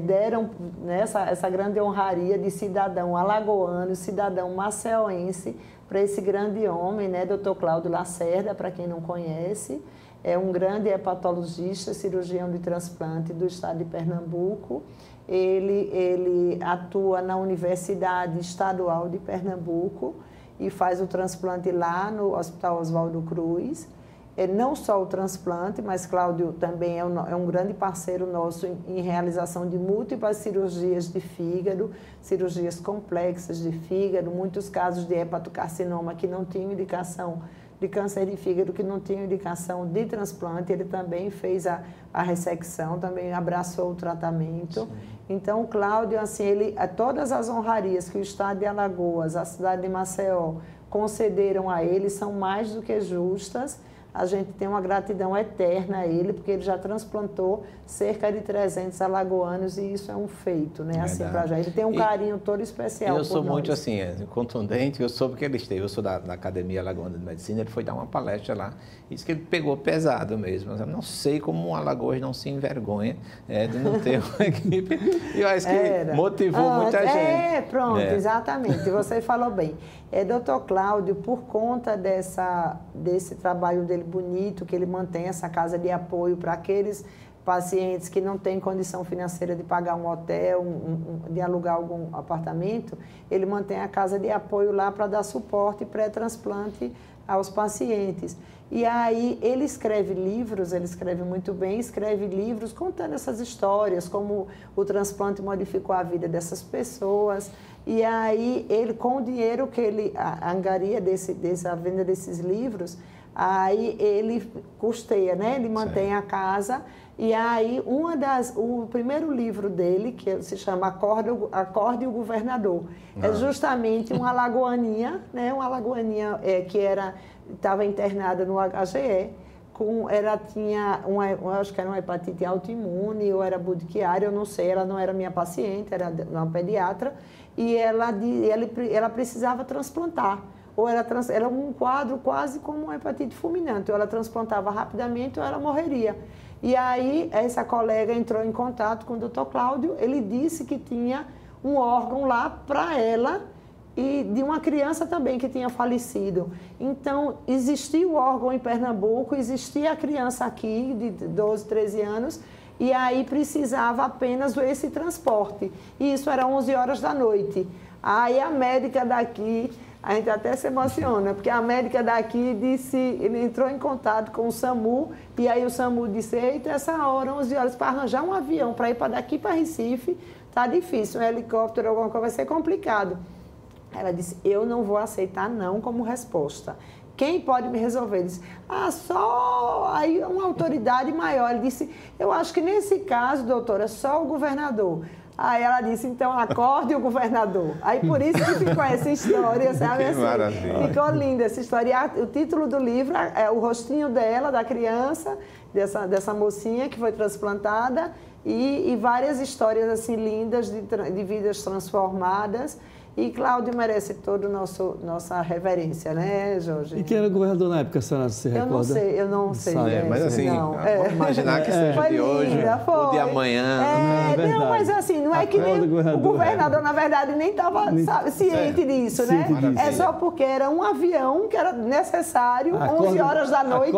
deram essa grande honraria de cidadão alagoano, cidadão maceoense, para esse grande homem, né, Dr. Cláudio Lacerda, para quem não conhece, é um grande hepatologista, cirurgião de transplante do estado de Pernambuco. Ele atua na Universidade Estadual de Pernambuco e faz o transplante lá no Hospital Oswaldo Cruz. Não só o transplante, mas Cláudio também é um grande parceiro nosso em realização de múltiplas cirurgias de fígado, cirurgias complexas de fígado, muitos casos de hepatocarcinoma que não tinham indicação de câncer de fígado, que não tinham indicação de transplante. Ele também fez a ressecção, também abraçou o tratamento. Sim. Então, o Cláudio, assim, todas as honrarias que o estado de Alagoas, a cidade de Maceió, concederam a ele são mais do que justas. a gente tem uma gratidão eterna a ele, porque ele já transplantou cerca de 300 alagoanos e isso é um feito, né? Assim, pra gente. Ele tem um carinho todo especial. Eu sou muito assim, contundente, eu soube que ele esteve, eu sou da Academia Alagoana de Medicina, ele foi dar uma palestra lá, e disse que ele pegou pesado mesmo. Eu não sei como um Alagoas não se envergonha de não ter uma equipe, e eu acho que motivou muita gente. Pronto, exatamente, você falou bem. Doutor Cláudio, por conta desse trabalho dele bonito, que ele mantém essa casa de apoio para aqueles pacientes que não têm condição financeira de pagar um hotel, de alugar algum apartamento, ele mantém a casa de apoio lá para dar suporte pré-transplante aos pacientes. E aí ele escreve livros, ele escreve muito bem, escreve livros contando essas histórias, como o transplante modificou a vida dessas pessoas. E aí ele, com o dinheiro que ele angaria dessa venda desses livros, aí ele custeia, né? Ele mantém a casa. E aí o primeiro livro dele, que se chama Acorde o Governador, é justamente uma alagoaninha, né? Uma alagoaninha que estava internada no HGE, tinha acho que era uma hepatite autoimune ou era budiquiária, eu não sei, ela não era minha paciente, era uma pediatra, e ela precisava transplantar. Ou era um quadro quase como uma hepatite fulminante, ou ela transplantava rapidamente ou ela morreria. E aí essa colega entrou em contato com o Dr. Cláudio, ele disse que tinha um órgão lá para ela, e de uma criança também que tinha falecido. Então, existia o órgão em Pernambuco, existia a criança aqui de 12, 13 anos, e aí precisava apenas esse transporte. E isso era 11 horas da noite. Aí a médica daqui, a gente até se emociona, porque a médica daqui ele entrou em contato com o SAMU, e aí o SAMU disse, eita, essa hora, 11 horas, para arranjar um avião para ir para daqui para Recife, tá difícil, um helicóptero, alguma coisa, vai ser complicado. Ela disse, eu não vou aceitar não como resposta. Quem pode me resolver? Ele disse, só aí uma autoridade maior. Ele disse, eu acho que nesse caso, doutora, só o governador. Aí ela disse, então acorde o governador. Aí por isso que ficou essa história, sabe? Assim, maravilha. Ficou linda essa história. O título do livro é o rostinho dela, da criança, dessa mocinha que foi transplantada, e várias histórias assim lindas de vidas transformadas. E Cláudio merece toda a nossa reverência, né, Jorge? E quem era o governador na época, a senhora se recorda? Eu não sei. Mas assim, vamos imaginar que seja de hoje, ou de amanhã. Não, mas assim, não é que nem o governador, na verdade, nem estava ciente disso, né? É só porque era um avião que era necessário, 11 horas da noite,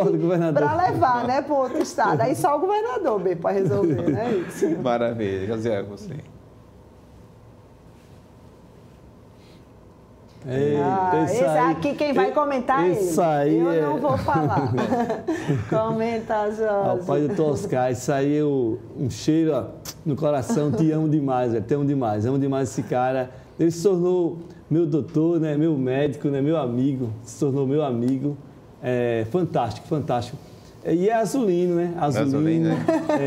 para levar, né, para outro estado. Aí só o governador veio para resolver, né? Isso. Maravilha. José, você. Esse aqui quem vai comentar é ele. Eu não vou falar. Comenta, Jorge. Rapaz, doutor Oscar, isso aí é um cheiro no coração. Te amo demais, te amo demais. Amo demais esse cara. Ele se tornou meu doutor, né, meu médico, né, meu amigo. Se tornou meu amigo. Fantástico, fantástico. E é azulino, né? Azulino.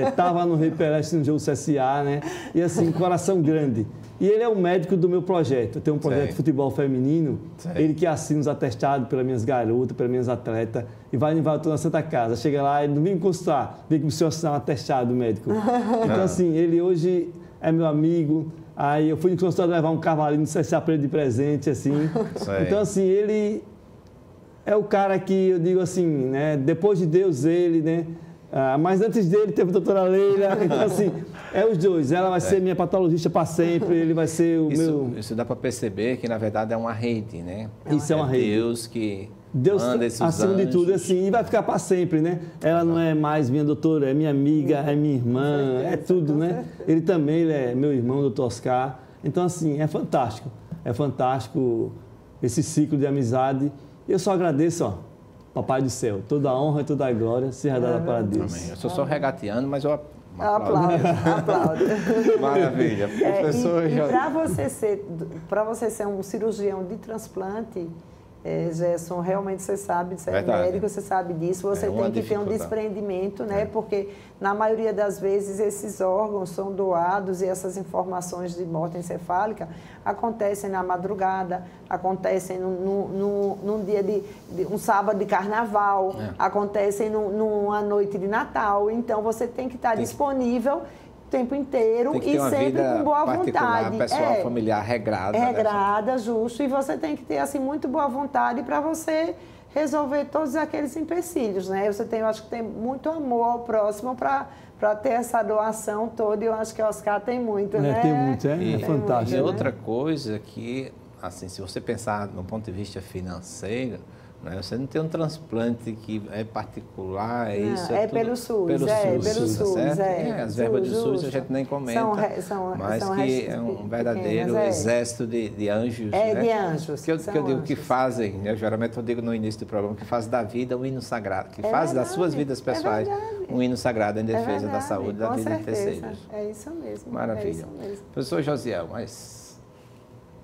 Estava no Rei Pelé no jogo CSA, né? E assim, coração grande. E ele é o médico do meu projeto. Eu tenho um projeto de futebol feminino. Ele que assina os atestados pelas minhas garotas, pelas minhas atletas. E vai levar toda na Santa Casa. Chega lá, ele não vem encostar. Vem que o senhor assinar um atestado médico. Então, assim, ele hoje é meu amigo. Aí eu fui no consultório levar um cavalinho do CSA para ele de presente, assim. Então, assim, ele é o cara que eu digo assim, né? Depois de Deus, ele, né? Mas antes dele teve a doutora Leila, então assim, os dois. Ela vai ser minha patologista para sempre, ele vai ser o meu... Isso dá para perceber que, na verdade, é uma rede, né? Isso é uma rede. Deus que manda esses acima anjos. de tudo, assim, e vai ficar para sempre, né? Ela não é mais minha doutora, é minha amiga, é minha irmã, é tudo, né? Ele também, ele é meu irmão, doutor Oscar. Então, assim, é fantástico esse ciclo de amizade. Eu só agradeço, Papai do céu, toda a honra e toda a glória seja dada para Deus. Amém. Eu sou só regateando, mas eu aplaudo. Maravilha. E para você ser um cirurgião de transplante, Gerson, realmente você sabe, você é médico, você sabe disso, você tem que ter um desprendimento, né? Porque na maioria das vezes esses órgãos são doados e essas informações de morte encefálica acontecem na madrugada, acontecem num dia de um sábado de carnaval, acontecem numa noite de Natal, então você tem que estar disponível o tempo inteiro e sempre com boa vontade. Pessoal, familiar, regrada. Regrada, justo. E você tem que ter, assim, muito boa vontade para você resolver todos aqueles empecilhos, né? Eu acho que tem muito amor ao próximo para ter essa doação toda, e eu acho que o Oscar tem muito, né? Tem muito, é fantástico. E outra coisa que, assim, se você pensar no ponto de vista financeiro, né, você não tem um transplante que é particular, isso é pelo SUS, pelo SUS, certo? As verbas do SUS a gente nem comenta, mas que é um verdadeiro exército de anjos, né? De anjos. Que eu digo que fazem, né, geralmente eu digo no início do programa, que faz da vida um hino sagrado, que faz das suas vidas pessoais um hino sagrado em defesa da saúde da vida de terceiros. É isso mesmo. Maravilha. É isso mesmo. Professor Josiel, mas...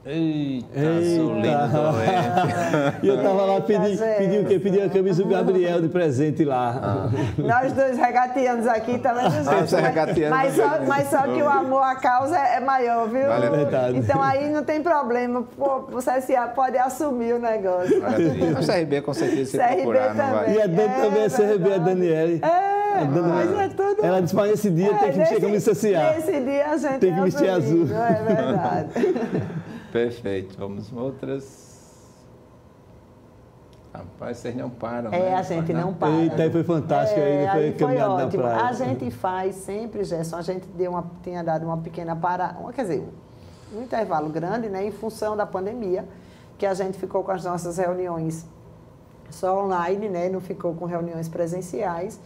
Eita, Zulino doente. E eu estava lá, pedi a camisa do Gabriel de presente lá. Nós dois regateamos aqui também. Mas só que o amor à causa é maior, viu? É verdade. Então aí não tem problema. Pô, o CSA pode assumir o negócio. Maravilha. O CRB com certeza se procurar, não vai. E a Dani também é CRB, a Daniele. Mas é tudo... Ela disse, mas esse dia tem que vestir a camisa CSA. Nesse dia a gente tem que vestir azul. É verdade. Perfeito. Vamos outras. Rapaz, vocês não param. A gente não para. Eita, foi fantástico aí, foi caminhado na praia. A gente faz sempre, Gerson, a gente tinha dado uma pequena parada, quer dizer, um intervalo grande, né, em função da pandemia, que a gente ficou com as nossas reuniões só online, né, não ficou com reuniões presenciais.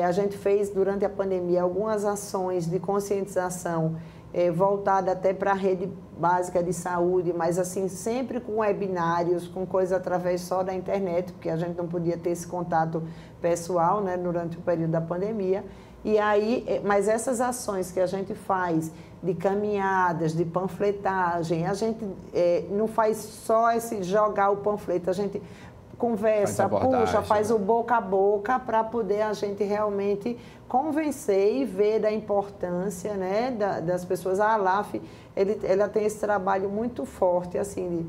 A gente fez, durante a pandemia, algumas ações de conscientização voltada até para a rede básica de saúde, mas assim, sempre com webinários, com coisa através só da internet, porque a gente não podia ter esse contato pessoal, né, durante o período da pandemia. E aí, mas essas ações que a gente faz de caminhadas, de panfletagem, a gente não faz só esse jogar o panfleto, a gente conversa, puxa, faz o boca a boca para poder a gente realmente convencer e ver da importância, né, das pessoas. A ALAF, ela tem esse trabalho muito forte, assim,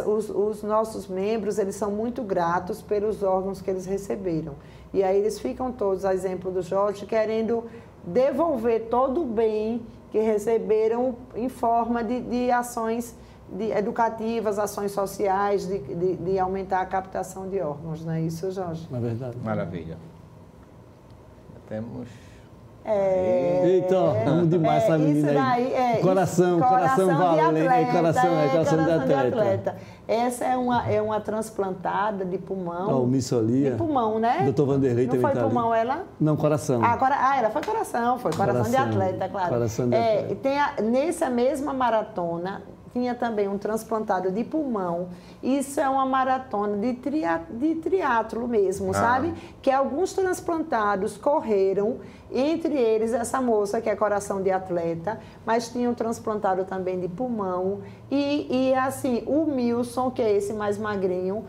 os nossos membros, eles são muito gratos pelos órgãos que eles receberam. E aí eles ficam todos, a exemplo do Jorge, querendo devolver todo o bem que receberam em forma de ações educativas, ações sociais, de aumentar a captação de órgãos, não é isso, Jorge? É verdade. Maravilha. Temos... Eita, amo demais essa menina aí. Coração de atleta. Essa é uma transplantada de pulmão. Missolia. De pulmão, né? Doutor Vanderlei também. Não foi pulmão ela? Não, coração. Ela foi coração de atleta, claro. Coração de atleta. Nessa mesma maratona, tinha também um transplantado de pulmão. Isso é uma maratona de triatlo mesmo, sabe? Que alguns transplantados correram, entre eles essa moça que é coração de atleta, mas tinha um transplantado também de pulmão. E assim, o Milson, que é esse mais magrinho,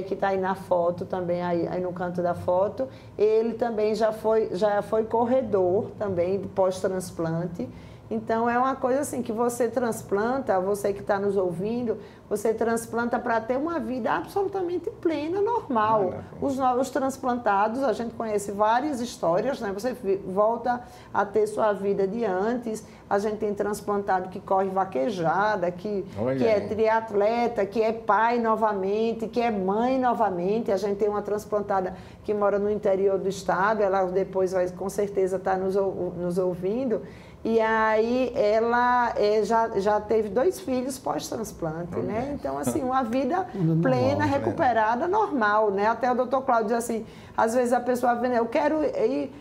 que está aí na foto também, aí no canto da foto, ele também já foi corredor também de pós-transplante. Então, é uma coisa assim, que você transplanta, você que está nos ouvindo, você transplanta para ter uma vida absolutamente plena, normal. Os transplantados, a gente conhece várias histórias, né? Você volta a ter sua vida de antes. A gente tem transplantado que corre vaquejada, que é triatleta, que é pai novamente, que é mãe novamente. A gente tem uma transplantada que mora no interior do estado, ela depois vai com certeza estar nos ouvindo. E aí ela já teve 2 filhos pós-transplante, né? Então, assim, uma vida plena, recuperada, normal, né? Até o doutor Cláudio diz assim, às vezes a pessoa vem, eu quero ir,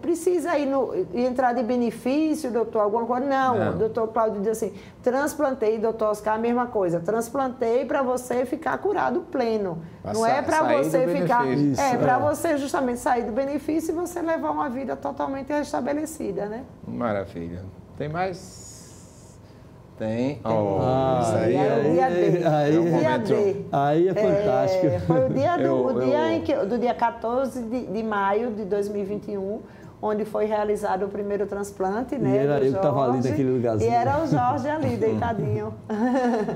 precisa ir entrar de benefício, doutor, alguma coisa? Não. O doutor Cláudio diz assim, transplantei, doutor Oscar, a mesma coisa, transplantei para você ficar curado pleno. Não é para você ficar... para você justamente sair do benefício e você levar uma vida totalmente restabelecida, né? Maravilha. Tem mais? Tem. Isso aí era o dia D. Aí é fantástico. Foi do dia 14 de maio de 2021, onde foi realizado o primeiro transplante, né? E era eu que estava ali naquele lugarzinho. E era o Jorge ali, deitadinho.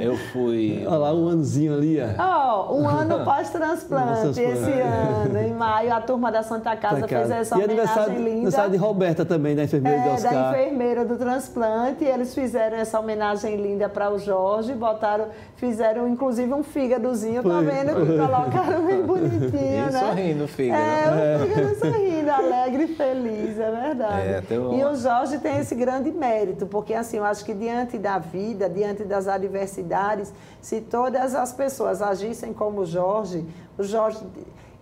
Eu fui... Olha lá, um anozinho ali, um ano pós-transplante, esse ano, em maio, a turma da Santa Casa fez essa homenagem linda. Aniversário de Roberta também, da enfermeira do Oscar. Da enfermeira do transplante, e eles fizeram essa homenagem linda para o Jorge, fizeram inclusive um fígadozinho, tá vendo? Que colocaram bem bonitinho, né? Sorrindo o fígado. O fígado sorrindo, alegre e feliz. É verdade. E o Jorge tem esse grande mérito, porque assim, eu acho que diante da vida, diante das adversidades, se todas as pessoas agissem como o Jorge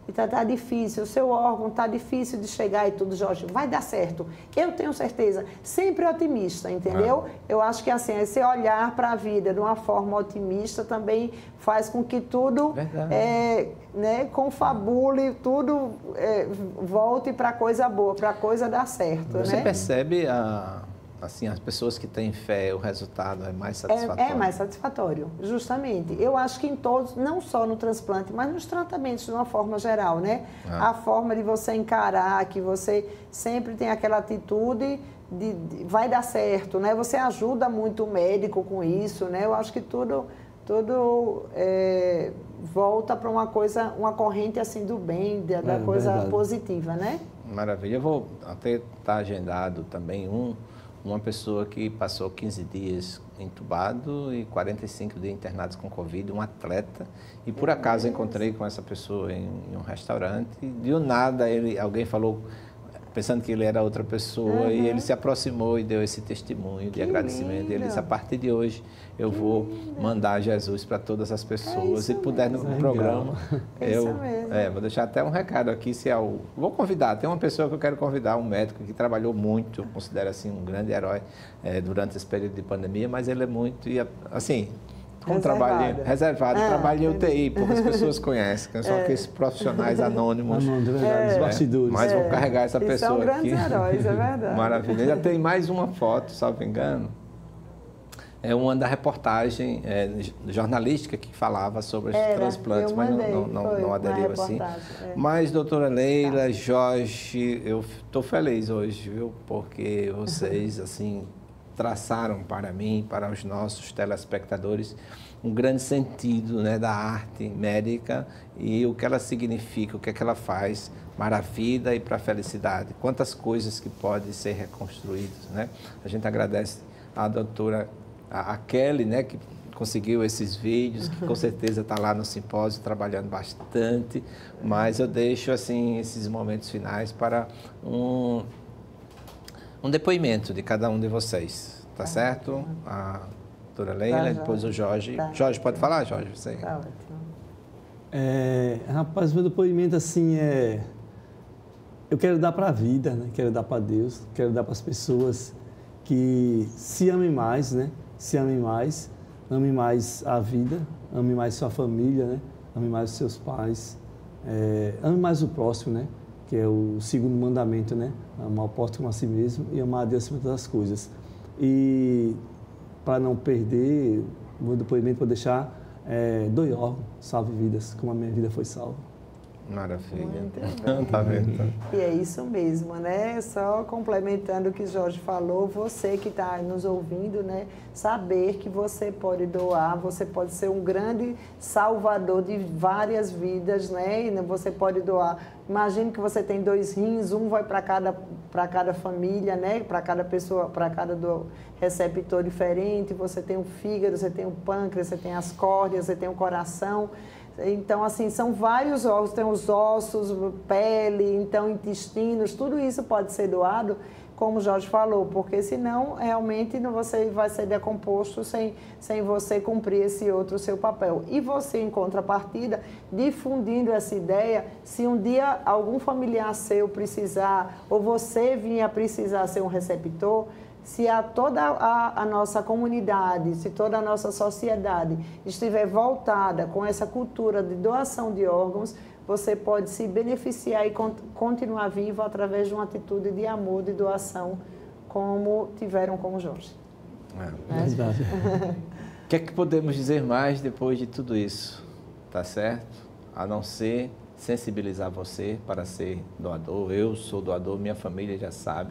está difícil, o seu órgão está difícil de chegar e tudo, Jorge, vai dar certo. Eu tenho certeza, sempre otimista, entendeu? Eu acho que assim, esse olhar para a vida de uma forma otimista também faz com que tudo confabule, tudo volte para coisa boa, para a coisa dar certo. Você percebe assim, as pessoas que têm fé, o resultado é mais satisfatório? É mais satisfatório, justamente. Eu acho que em todos, não só no transplante, mas nos tratamentos de uma forma geral, né? A forma de você encarar, que você sempre tem aquela atitude de vai dar certo, né? Você ajuda muito o médico com isso, né? Eu acho que tudo volta para uma corrente assim do bem, da coisa positiva, né? Maravilha. Eu vou até estar agendado também uma pessoa que passou 15 dias entubado e 45 dias internados com Covid, um atleta, e por acaso encontrei com essa pessoa em um restaurante, e de nada alguém falou, pensando que ele era outra pessoa, e ele se aproximou e deu esse testemunho de agradecimento. Ele disse, a partir de hoje eu vou mandar Jesus para todas as pessoas, e puder no programa, vou deixar até um recado aqui, vou convidar, tem uma pessoa que eu quero convidar, um médico que trabalhou muito, eu considero assim um grande herói durante esse período de pandemia, mas ele é muito, assim, reservado, trabalha em UTI, poucas pessoas conhecem, são aqueles profissionais anônimos. Os bastidores. Mas vou carregar essa pessoa são grandes aqui. Heróis, é verdade. Maravilha. Já tem mais uma foto, salvo engano. É uma da reportagem jornalística que falava sobre os transplantes, mas não aderiu assim. Mas, doutora Leila, Jorge, eu estou feliz hoje, viu? Porque vocês, assim, traçaram para mim, para os nossos telespectadores, um grande sentido, né, da arte médica e o que ela significa, o que é que ela faz para a vida e para a felicidade. Quantas coisas que podem ser reconstruídas, né? A gente agradece à doutora a Kelly, né, que conseguiu esses vídeos, que com certeza está lá no simpósio trabalhando bastante, mas eu deixo assim esses momentos finais para um depoimento de cada um de vocês, tá certo? A doutora Leila, depois o Jorge. Jorge, pode falar, Jorge? Você. Tá ótimo. Rapaz, meu depoimento assim eu quero dar para a vida, né? Quero dar para Deus, quero dar para as pessoas que se amem mais, né? Se amem mais, ame mais a vida, ame mais sua família, né? Ame mais os seus pais, ame mais o próximo, né? Que é o segundo mandamento, né? Amar o próximo como a si mesmo e amar a Deus acima de todas as coisas. E para não perder o meu depoimento, vou deixar doe órgão, salve vidas, como a minha vida foi salva. Maravilha. Tá vendo? E é isso mesmo, né? Só complementando o que o Jorge falou, você que está nos ouvindo, né? Saber que você pode doar, você pode ser um grande salvador de várias vidas, né? E você pode doar. Imagine que você tem 2 rins, um vai para cada família, né? Para cada pessoa, para cada receptor diferente. Você tem o fígado, você tem o pâncreas, você tem as córneas, você tem o coração. Então, assim, são vários órgãos, tem os ossos, pele, então, intestinos, tudo isso pode ser doado, como o Jorge falou, porque senão, realmente, você vai ser decomposto sem você cumprir esse outro seu papel. E você, em contrapartida, difundindo essa ideia, se um dia algum familiar seu precisar, ou você vinha precisar ser um receptor, se toda a nossa comunidade, se toda a nossa sociedade estiver voltada com essa cultura de doação de órgãos, você pode se beneficiar e continuar vivo através de uma atitude de amor, de doação, como tiveram com o Jorge. Verdade. O que é que podemos dizer mais depois de tudo isso? Tá certo? A não ser sensibilizar você para ser doador. Eu sou doador, minha família já sabe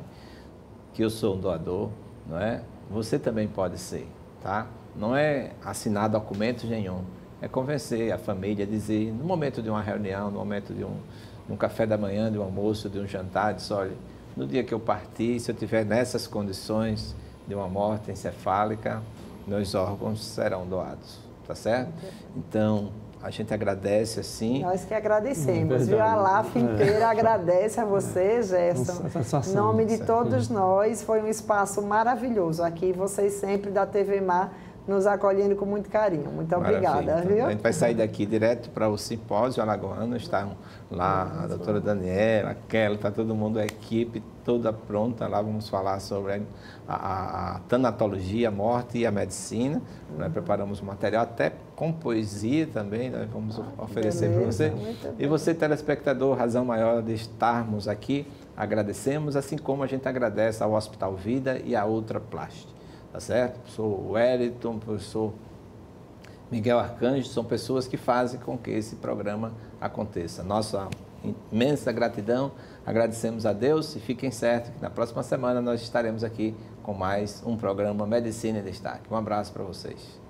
que eu sou um doador, não é? Você também pode ser, tá? Não é assinar documentos nenhum, é convencer a família, dizer, no momento de uma reunião, no momento de um café da manhã, de um almoço, de um jantar, diz, olha, no dia que eu partir, se eu estiver nessas condições de uma morte encefálica, meus órgãos serão doados, tá certo? Então, a gente agradece assim. Nós que agradecemos, viu? A LAF inteira agradece a você, Gerson. Em nome de todos nós, foi um espaço maravilhoso. Aqui vocês sempre da TV Mar nos acolhendo com muito carinho. Muito obrigada, viu? A gente vai sair daqui direto para o simpósio alagoano. Estão lá a doutora Daniela, a Kelly, está todo mundo, a equipe toda pronta. Lá vamos falar sobre a tanatologia, a morte e a medicina. Nós preparamos material, até com poesia também, nós vamos oferecer para você. E você, telespectador, razão maior de estarmos aqui, agradecemos, assim como a gente agradece ao Hospital Vida e à Ultra Plast. Tá certo? O professor Wellington, o professor Miguel Arcanjo, são pessoas que fazem com que esse programa aconteça. Nossa imensa gratidão, agradecemos a Deus e fiquem certos que na próxima semana nós estaremos aqui com mais um programa Medicina em Destaque. Um abraço para vocês.